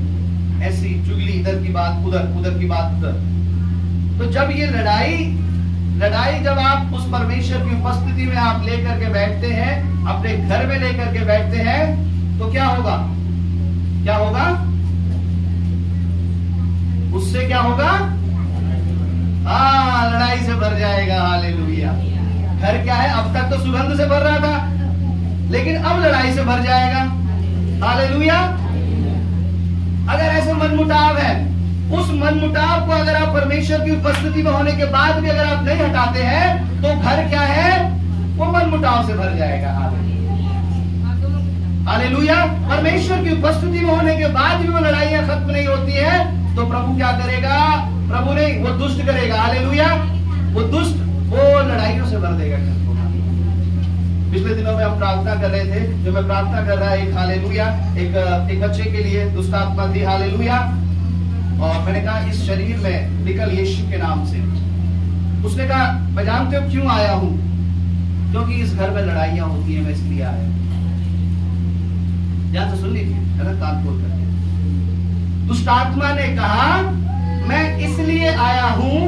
ऐसी चुगली, इधर की बात उधर की बात उधर। तो जब ये लड़ाई जब आप उस परमेश्वर की उपस्थिति में आप लेकर के बैठते हैं, अपने घर में लेकर के बैठते हैं, तो क्या होगा? उससे क्या होगा? लड़ाई से भर जाएगा। हालेलुया। घर क्या है? अब तक तो सुगंध से भर रहा था, लेकिन अब लड़ाई से भर जाएगा। हालेलुया। अगर ऐसे मनमुटाव है, उस मनमुटाव को अगर आप परमेश्वर की उपस्थिति में होने के बाद भी अगर आप नहीं हटाते हैं, तो घर क्या है? वो मनमुटाव से भर जाएगा। हालेलुया। परमेश्वर की उपस्थिति में होने के बाद भी वो लड़ाइयां खत्म नहीं होती है, तो प्रभु क्या करेगा? प्रभु नहीं, वो दुष्ट करेगा। हालेलुया। वो दुष्ट वो लड़ाइयों से भर देगा घर को। पिछले दिनों में हम प्रार्थना कर रहे थे, जो मैं प्रार्थना कर रहा है, एक हालेलुया, एक बच्चे के लिए दुष्ट आत्मा थी। हालेलुया। और मैंने कहा इस शरीर में निकल यीशु के नाम से। उसने कहा मैं जानते हो क्यों आया हूं? क्योंकि इस घर में लड़ाइयां होती हैं, मैं इसलिए आया। ध्यान से सुन लीजिए, अगर कान खोल करके। दुष्ट आत्मा ने कहा मैं इसलिए आया हूं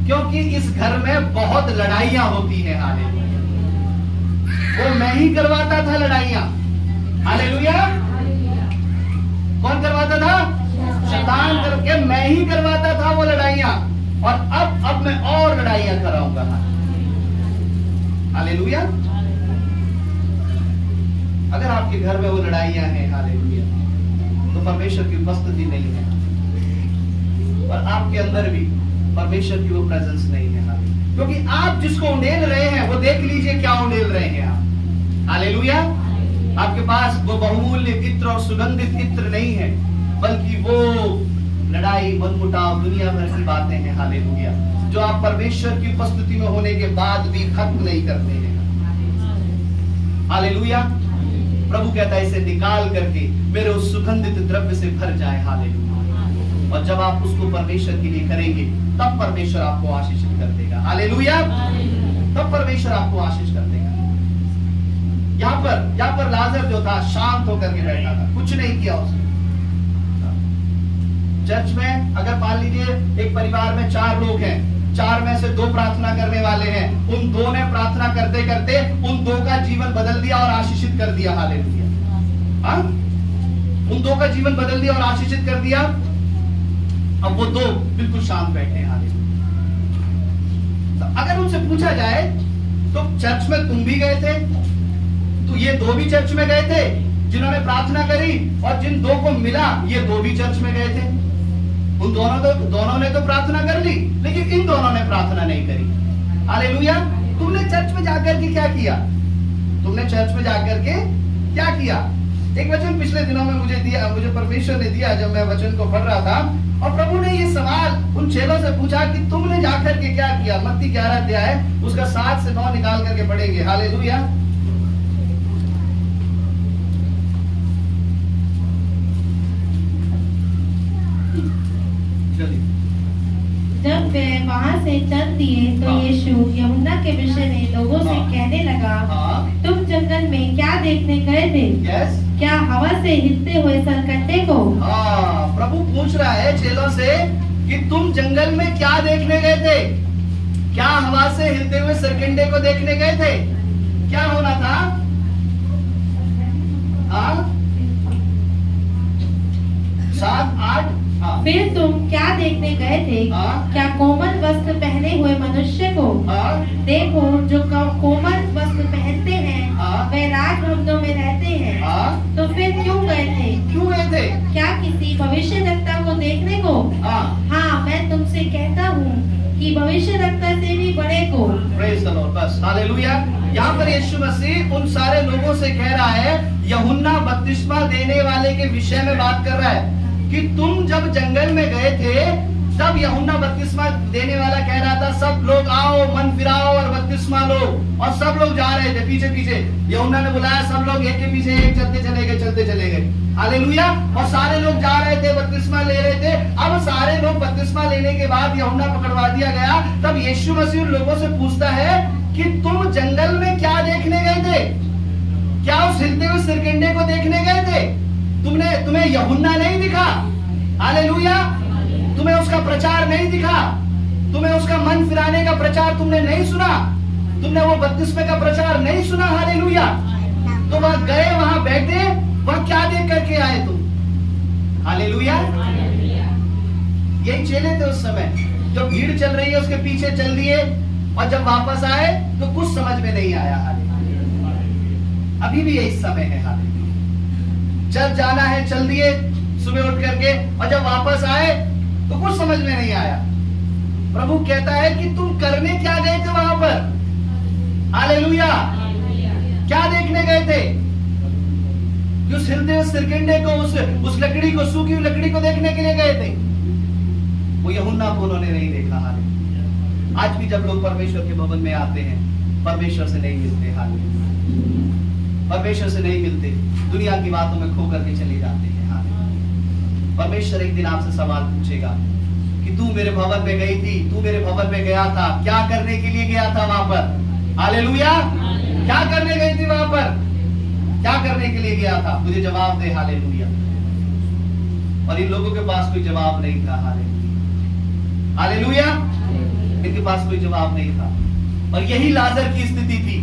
क्योंकि इस घर में बहुत लड़ाइयां होती हैं। हालेलुया। वो मैं ही करवाता था लड़ाइयां। हालेलुया। कौन करवाता था? शैतान करके मैं ही करवाता था वो लड़ाइयां, और अब मैं और लड़ाइयां कराऊंगा। हालेलुया। अगर आपके घर में वो लड़ाइयां हैं, हालेलुया, तो परमेश्वर की उपस्थिति नहीं है, और आपके अंदर भी परमेश्वर की वो प्रेजेंस नहीं है। क्योंकि आप जिसको उंडेल रहे हैं, वो देख लीजिए क्या उंडेल रहे हैं आप। हालेलुया। आपके पास वो बहुमूल्य इत्र और सुगंधित इत्र नहीं है, बल्कि वो लड़ाई, मनमुटाव, दुनिया भर की बातें हैं। हालेलुया। जो आप परमेश्वर की उपस्थिति में होने के बाद भी खत्म नहीं करते हैं। हालेलुया। प्रभु कहता है इसे निकाल करके मेरे उस सुगंधित द्रव्य से भर जाए। हालेलुया। और जब आप उसको परमेश्वर के लिए करेंगे, तब परमेश्वर आपको आशीषित कर देगा। हालेलुया। तब परमेश्वर आपको आशीष कर देगा। यहाँ पर लाजर जो था शांत होकर के बैठा था, कुछ नहीं किया उसने। चर्च में अगर मान लीजिए एक परिवार में 4 लोग हैं, 4 में से 2 प्रार्थना करने वाले हैं, उन 2 ने प्रार्थना करते करते उन 2 का जीवन बदल दिया और आशीषित कर दिया। हालेलुया। उन 2 का जीवन बदल दिया और आशीषित कर दिया। अब वो 2 बिल्कुल शांत बैठे हैं। हालेलुया। तो अगर उनसे पूछा जाए तो चर्च में तुम भी गए थे, तो ये 2 भी चर्च में गए थे, जिन्होंने प्रार्थना करी और जिन दो को मिला, ये दो भी चर्च में गए थे। उन दोनों ने तो प्रार्थना कर ली, लेकिन इन दोनों ने प्रार्थना नहीं करी। हालेलुया। तुमने चर्च में जाकर के क्या किया? तुमने चर्च में जाकर के क्या किया? एक वचन पिछले दिनों में मुझे परमेश्वर ने दिया जब मैं वचन को पढ़ रहा था, और प्रभु ने ये सवाल उन चेलों से पूछा कि तुमने जाकर के क्या किया। मत्ती 11 अध्याय उसका 7 से 9 निकाल करके पढ़ेंगे। हालेलुया। जब वे वहाँ से चल दिए तो यीशु यूहन्ना के विषय में लोगों से कहने लगा, तुम जंगल में क्या देखने गए थे? क्या हवा से हिलते हुए सरकंडे को? प्रभु पूछ रहा है चेलों से कि तुम जंगल में क्या देखने गए थे? क्या हवा से हिलते हुए सरकंडे को देखने गए थे? क्या होना था? 7, 8। फिर तुम क्या देखने गए थे? क्या कोमल वस्त्र पहने हुए मनुष्य को? देखो, जो कोमल वस्त्र पहनते हैं वे राजभवनों में रहते हैं। तो फिर क्यों गए थे? क्या किसी भविष्यद्वक्ता को देखने को? हाँ, मैं तुमसे कहता हूँ कि भविष्यद्वक्ता से भी बड़े को। Praise the Lord. बस हालेलुया। यहाँ पर यीशु मसीह उन सारे लोगों से कह रहा है, यूहन्ना बपतिस्मा देने वाले के विषय में बात कर रहा है कि तुम जब जंगल में गए थे तब यूहन्ना बपतिस्मा देने वाला कह रहा था, सब लोग आओ, मन फिराओ और बपतिस्मा लो। और सब लोग जा रहे थे पीछे पीछे। यूहन्ना ने बुलाया, सब लोग एक के पीछे एक चलते चले गए। हालेलुया। और सारे लोग जा रहे थे, बपतिस्मा ले रहे थे। अब सारे लोग बपतिस्मा लेने के बाद यूहन्ना पकड़वा दिया गया। तब यीशु मसीह उन लोगों से पूछता है कि तुम जंगल में क्या देखने गए थे? क्या उस हिलते हुए सिरकंडे को देखने गए थे? तुम्हें यूहन्ना नहीं दिखा? हालेलुया। तुम्हें उसका प्रचार नहीं दिखा? तुम्हें उसका मन फिराने का प्रचार तुमने नहीं सुना? तुमने वो बपतिस्मे का प्रचार नहीं सुना? हालेलुया। तो वहां गए, वहां बैठे, वहां क्या देख करके आए तुम? हालेलुया। यही चेले थे उस समय। जब भीड़ चल रही है उसके पीछे चल दिए, और जब वापस आए तो कुछ समझ में नहीं आया। हालेलुया। अभी भी यही समय है। हालेलुया। चल जाना है, चल दिए सुबह उठ करके, और जब वापस आए तो कुछ समझ में नहीं आया। प्रभु कहता है कि तुम करने क्या गए थे वहां पर? हालेलुया। क्या देखने गए थे? उस हिलते हुए सिरकंडे को, उस लकड़ी को, सूखी हुई लकड़ी को देखने के लिए गए थे। वो यूहन्ना को उन्होंने नहीं देखा। हालेलुया। आज भी जब लोग परमेश्वर के भवन में आते हैं, परमेश्वर से नहीं मिलते। हालेलुया। परमेश्वर से नहीं मिलते, दुनिया की बातों में खो करके चले जाते हैं। परमेश्वर एक दिन आपसे सवाल पूछेगा कि तू मेरे भवन में गई थी, तू मेरे भवन में गया था, क्या करने के लिए गया था वहां पर? हालेलुया। क्या करने गई थी वहां पर? क्या करने के लिए गया था? मुझे जवाब दे। हालेलुया। और इन लोगों के पास कोई जवाब नहीं था। हालेलुया। हालेलुया। इनके पास कोई जवाब नहीं था। और यही लाजर की स्थिति थी।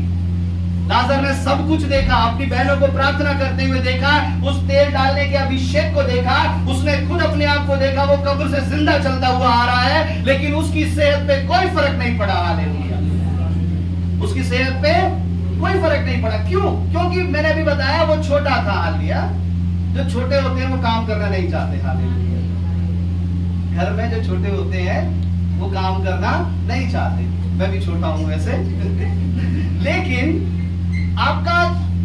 लाजर ने सब कुछ देखा, अपनी बहनों को प्रार्थना करते हुए देखा, उस तेल डालने के अभिषेक को देखा, उसने खुद अपने आप को देखा, वो कब्र से जिंदा चलता हुआ आ रहा है, लेकिन उसकी सेहत पे कोई फर्क नहीं पड़ा। हालेलुया। उसकी सेहत पे कोई फर्क नहीं पड़ा। क्यों? क्योंकि मैंने अभी बताया वो छोटा था। हालेलुया। जो छोटे होते हैं वो काम करना नहीं चाहते। हालेलुया। घर में जो छोटे होते हैं वो काम करना नहीं चाहते। मैं भी छोटा हूं वैसे। लेकिन आपका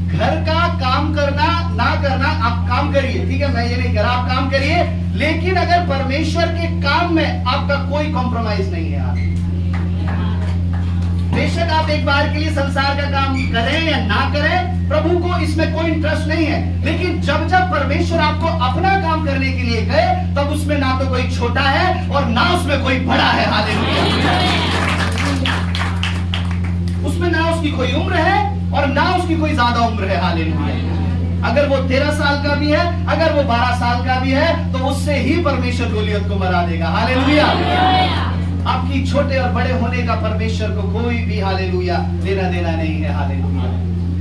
घर का काम करना ना करना, आप काम करिए, ठीक है, मैं ये नहीं कह रहा, आप काम करिए, लेकिन अगर परमेश्वर के काम में आपका कोई कॉम्प्रोमाइज नहीं है। बेशक आप एक बार के लिए संसार का काम करें या ना करें, प्रभु को इसमें कोई इंटरेस्ट नहीं है। लेकिन जब जब परमेश्वर आपको अपना काम करने के लिए गए, तब उसमें ना तो कोई छोटा है और ना उसमें कोई बड़ा है। हालेलुया। उसमें ना उसकी कोई उम्र है और ना उसकी कोई ज्यादा उम्र है। हालेलुया। अगर वो 13 साल का भी है, अगर वो 12 साल का भी है, तो उससे ही परमेश्वर गोलियत को मरा देगा। हालेलुया। आपकी छोटे और बड़े होने का परमेश्वर को कोई भी हालेलुया लेना देना नहीं है। हालेलुया।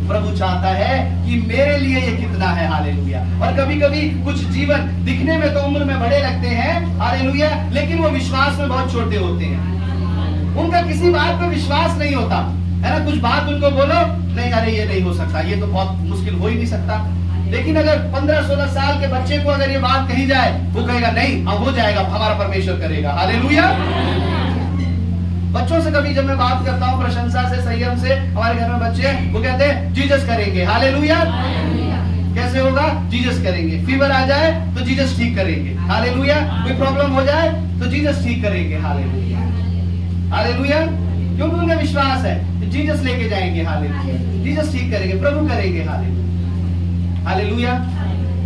प्रभु चाहता है कि मेरे लिए ये कितना है। हालेलुया। और कभी कभी कुछ जीवन दिखने में तो उम्र में बड़े लगते हैं। हालेलुया। लेकिन वो विश्वास में बहुत छोटे होते हैं। उनका किसी बात पे विश्वास नहीं होता है ना। कुछ बात उनको बोलो, नहीं, अरे ये नहीं हो सकता, ये तो बहुत मुश्किल हो ही नहीं सकता। लेकिन अगर 15-16 साल के बच्चे को अगर ये बात कही जाए, वो कहेगा नहीं, अब हो जाएगा, हमारा परमेश्वर करेगा। हालेलुया। बच्चों से कभी जब मैं बात करता हूँ प्रशंसा से, संयम से, हमारे घर में बच्चे वो कहते हैं जीसस करेंगे। हालेलुया। कैसे होगा? जीसस करेंगे। फीवर आ जाए तो जीसस ठीक करेंगे। हालेलुया। कोई प्रॉब्लम हो जाए तो जीसस ठीक करेंगे। हालेलुया। हालेलुया। क्योंकि उनका विश्वास है जीसस लेके जाएंगे। हालेलुया। जीसस ठीक करेंगे, प्रभु करेंगे। हालेलुया। हालेलुया।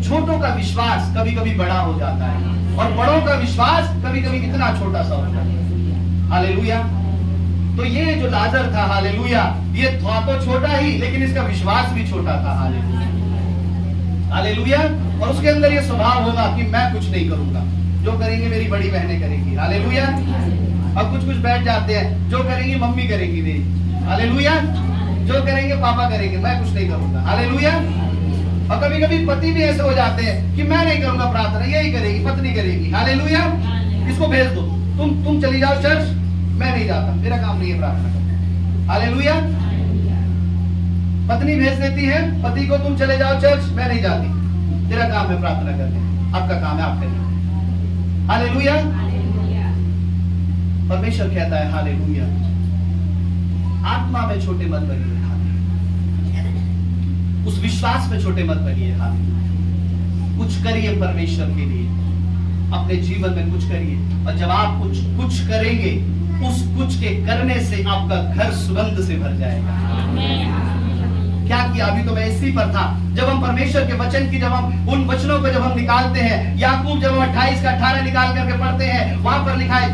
छोटों का विश्वास कभी कभी बड़ा हो जाता है और बड़ों का विश्वास कभी कभी इतना छोटा सा होता है। हालेलुया। तो ये जो लाजर था, हालेलुया, ये था तो छोटा ही, लेकिन इसका विश्वास भी छोटा था। हालेलुया। हालेलुया। और उसके अंदर ये स्वभाव होगा कि मैं कुछ नहीं करूंगा, जो करेंगे मेरी बड़ी बहनें करेंगी। हालेलुया। अब कुछ बैठ जाते हैं, जो करेंगी मम्मी करेंगी मेरी। हालेलुया। जो करेंगे पापा करेंगे, मैं कुछ नहीं करूंगा। हालेलुया। और कभी कभी पति भी ऐसे हो जाते हैं कि मैं नहीं करूंगा प्रार्थना, यही करेगी, पत्नी करेगी। हालेलुया। इसको भेज दो, तुम चली जाओ चर्च, मैं नहीं जाता, मेरा काम नहीं है प्रार्थना करना। हालेलुया। पत्नी भेज देती है पति को, तुम चले जाओ चर्च, मैं नहीं जाती, तेरा काम है प्रार्थना करना, आपका काम है आप करिए। हालेलुया। परमेश्वर कहता है हालेलुया, आत्मा में छोटे मत बनिए, उस विश्वास में छोटे मत बनिए। हालेलुया। कुछ करिए परमेश्वर के लिए, अपने जीवन में कुछ करिए, और जब आप कुछ करेंगे, उस कुछ के करने से आपका घर सुगंध से भर जाएगा। क्या किया? अभी तो मैं इसी पर था, जब हम परमेश्वर के वचन की, जब हम उन वचनों को जब हम निकालते हैं, याकूब जब हम 28 का 18 निकाल करके पढ़ते हैं, वहां पर लिखा है,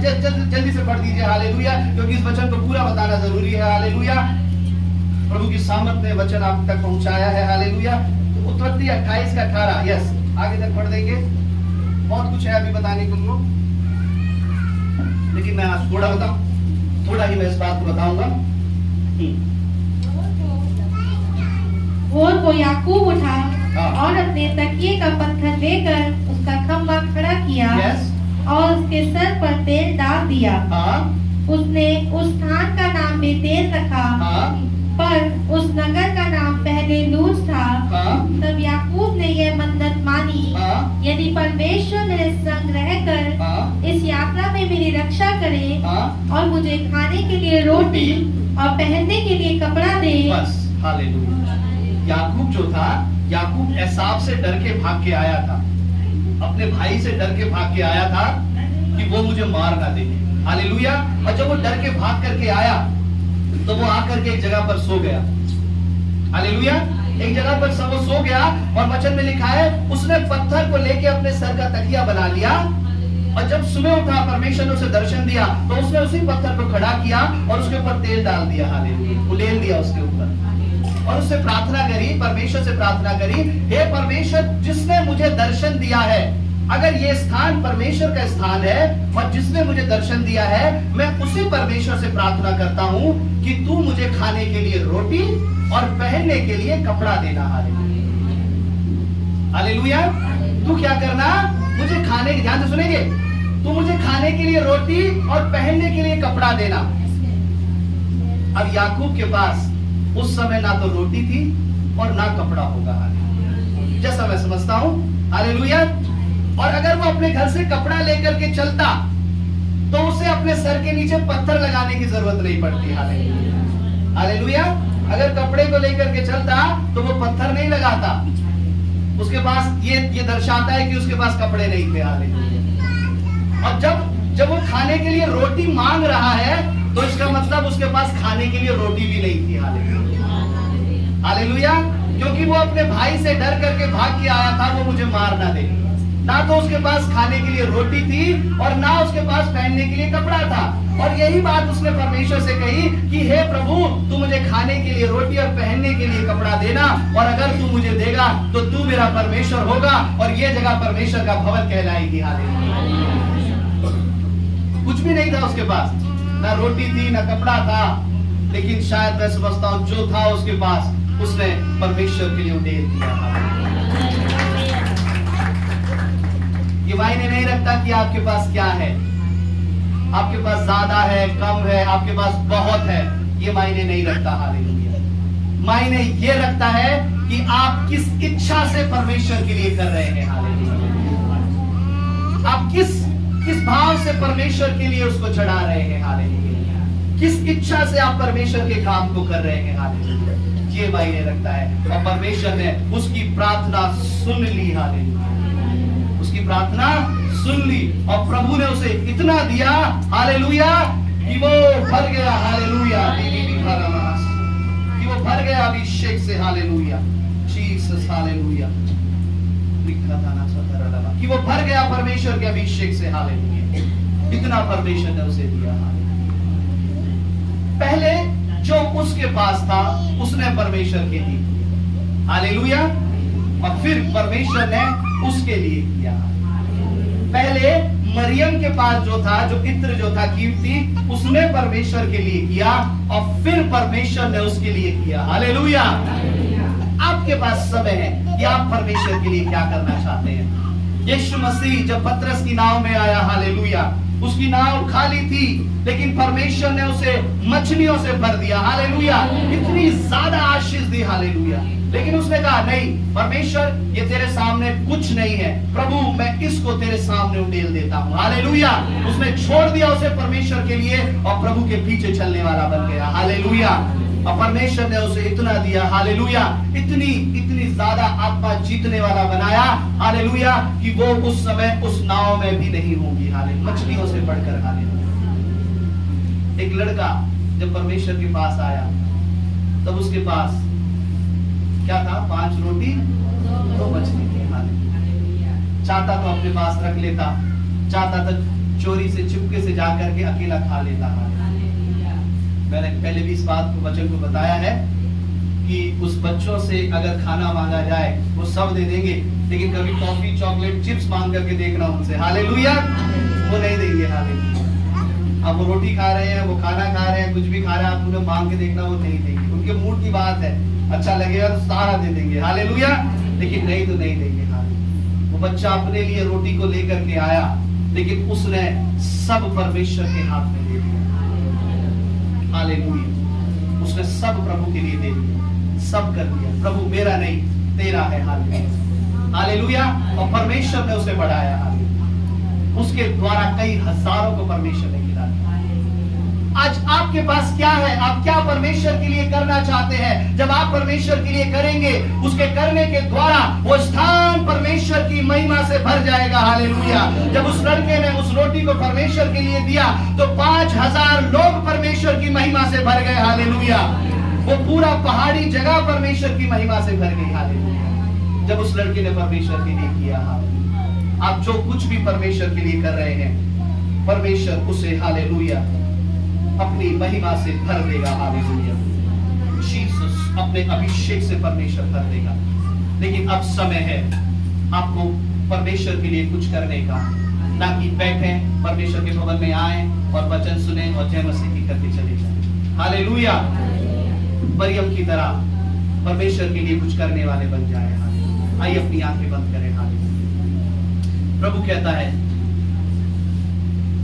जल्दी से पढ़ दीजिए। हालेलुया। क्योंकि इस वचन को पूरा बताना जरूरी है। हालेलुया। प्रभु की सामर्थ ने वचन आप तक पहुंचाया है। हालेलुया। तो उत्पत्ति 28 का 18, यस, आगे तक पढ़ देंगे। बहुत कुछ है अभी बताने को, लेकिन मैं आज थोड़ा ही मैं इस बात को बताऊंगा। भोर को याकूब उठा और अपने तकिए का पत्थर लेकर उसका खंभा खड़ा किया और उसके सर पर तेल डाल दिया। उसने उस स्थान का नाम बेतेल रखा, पर उस नगर का नाम पहले लूज था। तब याकूब ने यह मन्नत मानी, यदि परमेश्वर मेरे संग रहकर इस यात्रा में मेरी रक्षा करे और मुझे खाने के लिए रोटी और पहनने के लिए कपड़ा दे। बस। हालेलुया। याकूब जो था, याकूब एसाव से डर के भाग के आया था, अपने भाई से डर के भाग के आया था कि वो मुझे मार ना दे। हालेलुया। और जब वो डर के भाग करके आया तो वो आकर के एक जगह पर सो गया। हालेलुया। एक जगह पर सब वो सो गया, और वचन में लिखा है उसने पत्थर को लेके अपने सर का तकिया बना लिया, और जब सुबह उठा परमेश्वर ने उसे दर्शन दिया तो उसने उसी पत्थर को खड़ा किया और उसके ऊपर तेल डाल दिया। हालेलुया। उलेल दिया उसके ऊपर, और उससे प्रार्थना करी, परमेश्वर से प्रार्थना करी, हे परमेश्वर, जिसने मुझे दर्शन दिया है, अगर ये स्थान परमेश्वर का स्थान है और जिसने मुझे दर्शन दिया है, मैं उसी परमेश्वर से प्रार्थना करता हूँ कि तू मुझे खाने के लिए रोटी और पहनने के लिए कपड़ा देना। हालेलुया। तू क्या करना? मुझे खाने, ध्यान से सुनेंगे, तू मुझे खाने के लिए रोटी और पहनने के लिए कपड़ा देना। अब याकूब के पास उस समय ना तो रोटी थी और ना कपड़ा होगा, जैसा मैं समझता हूं। हालेलुया। और अगर वो अपने घर से कपड़ा लेकर के चलता तो उसे अपने सर के नीचे पत्थर लगाने की जरूरत नहीं पड़ती। हालेलुया। हालेलुया। अगर कपड़े को लेकर के चलता तो वो पत्थर नहीं लगाता। उसके पास ये दर्शाता है कि उसके पास कपड़े नहीं थे। हालेलुया। और जब वो खाने के लिए रोटी मांग रहा है तो इसका मतलब उसके पास खाने के लिए रोटी भी नहीं थी। हालेलुया। हालेलुया। क्योंकि वो अपने भाई से डर करके भाग के आया था, वो मुझे मार ना दे। ना तो उसके पास खाने के लिए रोटी थी और ना उसके पास पहनने के लिए कपड़ा था। और यही बात उसने परमेश्वर से कही कि हे प्रभु, तू मुझे खाने के लिए रोटी और पहनने के लिए कपड़ा देना, और अगर तू मुझे देगा तो तू मेरा परमेश्वर होगा और ये जगह परमेश्वर का भवन कहलाएगी। हालेलुया। कुछ भी नहीं था उसके पास, ना रोटी थी ना कपड़ा था, लेकिन शायद मैं समझता हूं जो था उसके पास उसने परमेश्वर के लिए उड़ेल दिया। ये मायने नहीं रखता कि आपके पास क्या है, आपके पास ज्यादा है, कम है, आपके पास बहुत है, ये मायने नहीं रखता। हालेलुया। मायने ये रखता है कि आप किस इच्छा से परमेश्वर के लिए कर रहे हैं। हालेलुया। आप किस भाव से परमेश्वर के लिए उसको चढ़ा रहे हैं। हालेलुया। किस इच्छा से आप परमेश्वर के काम को कर रहे हैं। हालेलुया। ये मायने रखता है। और परमेश्वर ने उसकी प्रार्थना सुन ली। हालेलुया। उसकी प्रार्थना सुन ली और प्रभु ने उसे इतना दिया, हालेलुया, कि वो भर गया। हालेलुया। कि वो भर गया अभिषेक से। हालेलुया। जीसस। हालेलुया। कि वो भर गया परमेश्वर के अभिषेक से। हालेलुया। इतना परमेश्वर ने उसे दिया। पहले जो उसके पास था उसने परमेश्वर के लिए किया। हालेलुया। और फिर परमेश्वर ने उसके लिए किया। पहले मरियम के पास जो था, जो इत्र जो था कीमती, उसने परमेश्वर के लिए किया और फिर परमेश्वर ने उसके लिए किया। हालेलुया। आपके पास समय है कि आप परमेश्वर के लिए क्या करना चाहते हैं। यीशु मसीह जब पतरस की नाव में आया, हालेलुया, उसकी नाव खाली थी लेकिन परमेश्वर ने उसे मछलियों से भर दिया। हालेलुया। इतनी ज्यादा आशीष दी। हालेलुया। लेकिन उसने कहा नहीं परमेश्वर, ये तेरे सामने कुछ नहीं है। प्रभु मैं इसको तेरे सामने उंडेल देता हूँ। हालेलुया। उसने छोड़ दिया उसे परमेश्वर के लिए और प्रभु के पीछे चलने वाला बन गया। हालेलुया। और परमेश्वर ने उसे इतना दिया। हालेलुया। इतनी ज्यादा आत्मा जीतने वाला बनाया। हालेलुया। कि वो उस समय उस नाव में भी नहीं होगी। हालेलुया। मछलियों से बढ़कर। हालेलुया। एक लड़का जब परमेश्वर के पास आया तब उसके पास क्या था? 5 रोटी 2 मछली थी। हालेलुया। चाहता तो अपने पास रख लेता, चाहता तो चोरी से चुपके से जाकर के अकेला खा लेता। मैंने पहले भी इस बात को वचन को बताया है कि उस बच्चों से अगर खाना मांगा जाए वो सब दे देंगे, लेकिन कभी टॉफी चॉकलेट चिप्स मांग करके देखना उनसे। हालेलुया। वो नहीं देंगे। हालेलुया। अब वो रोटी खा रहे हैं, वो खाना खा रहे हैं, कुछ भी खा रहे हैं, आप उन्हें मांग के देखना, वो नहीं देंगे। उनके मूड की बात है, अच्छा लगेगा तो सारा दे देंगे। हालेलुया। लेकिन नहीं तो नहीं देंगे। हालेलुया। वो बच्चा अपने लिए रोटी को लेकर के आया लेकिन उसने सब परमेश्वर के हाथ में दे दिया। हालेलुया। उसने सब प्रभु के लिए दे दिया, सब कर दिया। प्रभु मेरा नहीं तेरा है। हालेलुया। हालेलुया। और परमेश्वर ने उसे बढ़ाया। हालेलुया। उसके द्वारा कई हजारों को परमेश्वर ने खिला दिया। आज आपके पास क्या है? आप क्या परमेश्वर के लिए करना चाहते हैं? जब आप परमेश्वर के लिए करेंगे, उसके करने के द्वारा वो स्थान परमेश्वर की महिमा से भर जाएगा। हालेलुया। जब उस लड़के ने उस रोटी को परमेश्वर के लिए दिया तो 5000 लोग परमेश्वर की महिमा से भर गए। हालेलुया। वो पूरा पहाड़ी जगह परमेश्वर की महिमा से भर गई। हालेलुया। जब उस लड़के ने परमेश्वर के लिए किया। हालेलुया। आप जो कुछ भी परमेश्वर के लिए कर रहे हैं, परमेश्वर उसे, हालेलुया, अपनी महिमा से भर देगा। हालेलुया। जीसस अपने अभिषेक से परमेश्वर भर देगा। लेकिन अब समय है आपको परमेश्वर के लिए कुछ करने का, ना कि बैठे परमेश्वर के भवन में आए और वचन सुने और जय मसीह की करके चले जाए। हालेलुया। मरियम की तरह परमेश्वर के लिए कुछ करने वाले बन जाए। आइए अपनी आंखें बंद करें। हालेलुया। प्रभु कहता है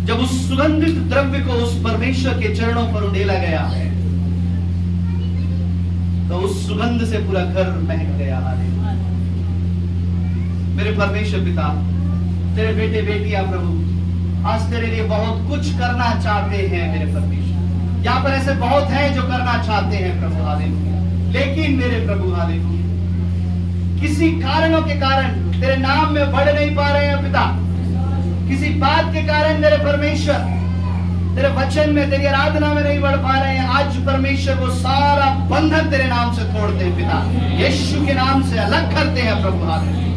जब उस सुगंधित द्रव्य को उस परमेश्वर के चरणों पर उंडेला गया है तो उस सुगंध से पूरा घर महक गया। हालेलुया। मेरे परमेश्वर पिता, तेरे बेटे बेटियां प्रभु आज तेरे लिए बहुत कुछ करना चाहते हैं। मेरे परमेश्वर, यहाँ पर ऐसे बहुत हैं जो करना चाहते हैं प्रभु। हालेलुया। लेकिन मेरे प्रभु, हालेलुया, किसी कारणों के कारण तेरे नाम में बढ़ नहीं पा रहे हैं पिता। किसी बात के कारण मेरे परमेश्वर तेरे वचन में, तेरी आराधना में नहीं बढ़ पा रहे हैं। आज परमेश्वर वो सारा बंधन तेरे नाम से तोड़ते हैं पिता, यीशु के नाम से अलग करते हैं प्रभु। हालेलुया।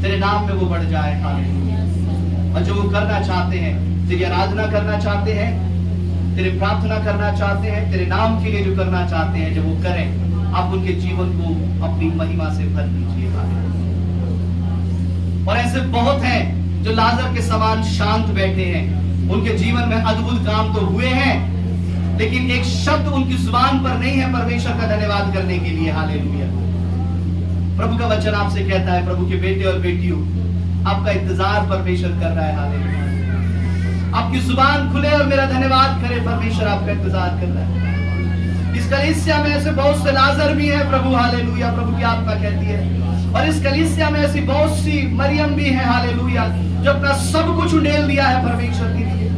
तेरे नाम में वो बढ़ जाए। हालेलुया। और जो वो करना चाहते हैं, तेरी आराधना करना चाहते हैं, तेरी प्रार्थना करना चाहते हैं, तेरे नाम के लिए जो करना चाहते हैं, जब वो करें, आप उनके जीवन को अपनी महिमा से भर दीजिए। और ऐसे बहुत हैं जो लाजर के समान शांत बैठे हैं। उनके जीवन में अद्भुत काम तो हुए हैं लेकिन एक शब्द उनकी जुबान पर नहीं है परमेश्वर का धन्यवाद करने के लिए। हालेलुया। प्रभु का वचन आपसे कहता है, प्रभु के बेटे और बेटियों, आपका इंतजार परमेश्वर कर रहा है। हालेलुया। आपकी जुबान खुले और मेरा धन्यवाद करे। परमेश्वर आपका इंतजार कर रहा है। इस कलीसिया में ऐसे बहुत से लाजर भी हैं प्रभु, हालेलुया। प्रभु की आत्मा कहती है, और इस कलीसिया में ऐसी बहुत सी मरियम भी है, हालेलुया, जो अपना सब कुछ उंडेल दिया है परमेश्वर के लिए।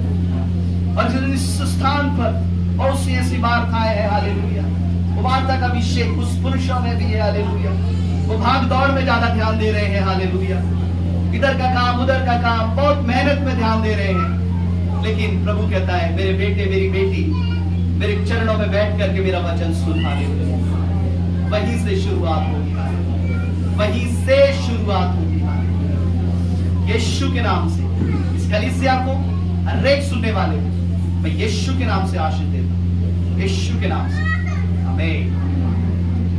और इस स्थान पर बहुत सी ऐसी वार्ताएं हैं, हालेलुया। वो वार्ता का अभिषेक उस पुरुषों में भी है, हालेलुया। वो भाग दौड़ में ज्यादा ध्यान दे रहे हैं, हालेलुया। इधर का काम उधर का काम, बहुत मेहनत में ध्यान दे रहे हैं। लेकिन प्रभु कहता है, मेरे बेटे मेरी बेटी मेरे चरणों में बैठ करके मेरा वचन सुन, हालेलुया। वहीं से शुरुआत होगी, वहीं से शुरुआत होगी। यीशु के नाम से इस कलीसिया को, हर एक सुनने वाले को मैं यीशु के नाम से आशीष देता हूं, यीशु के नाम से, आमीन।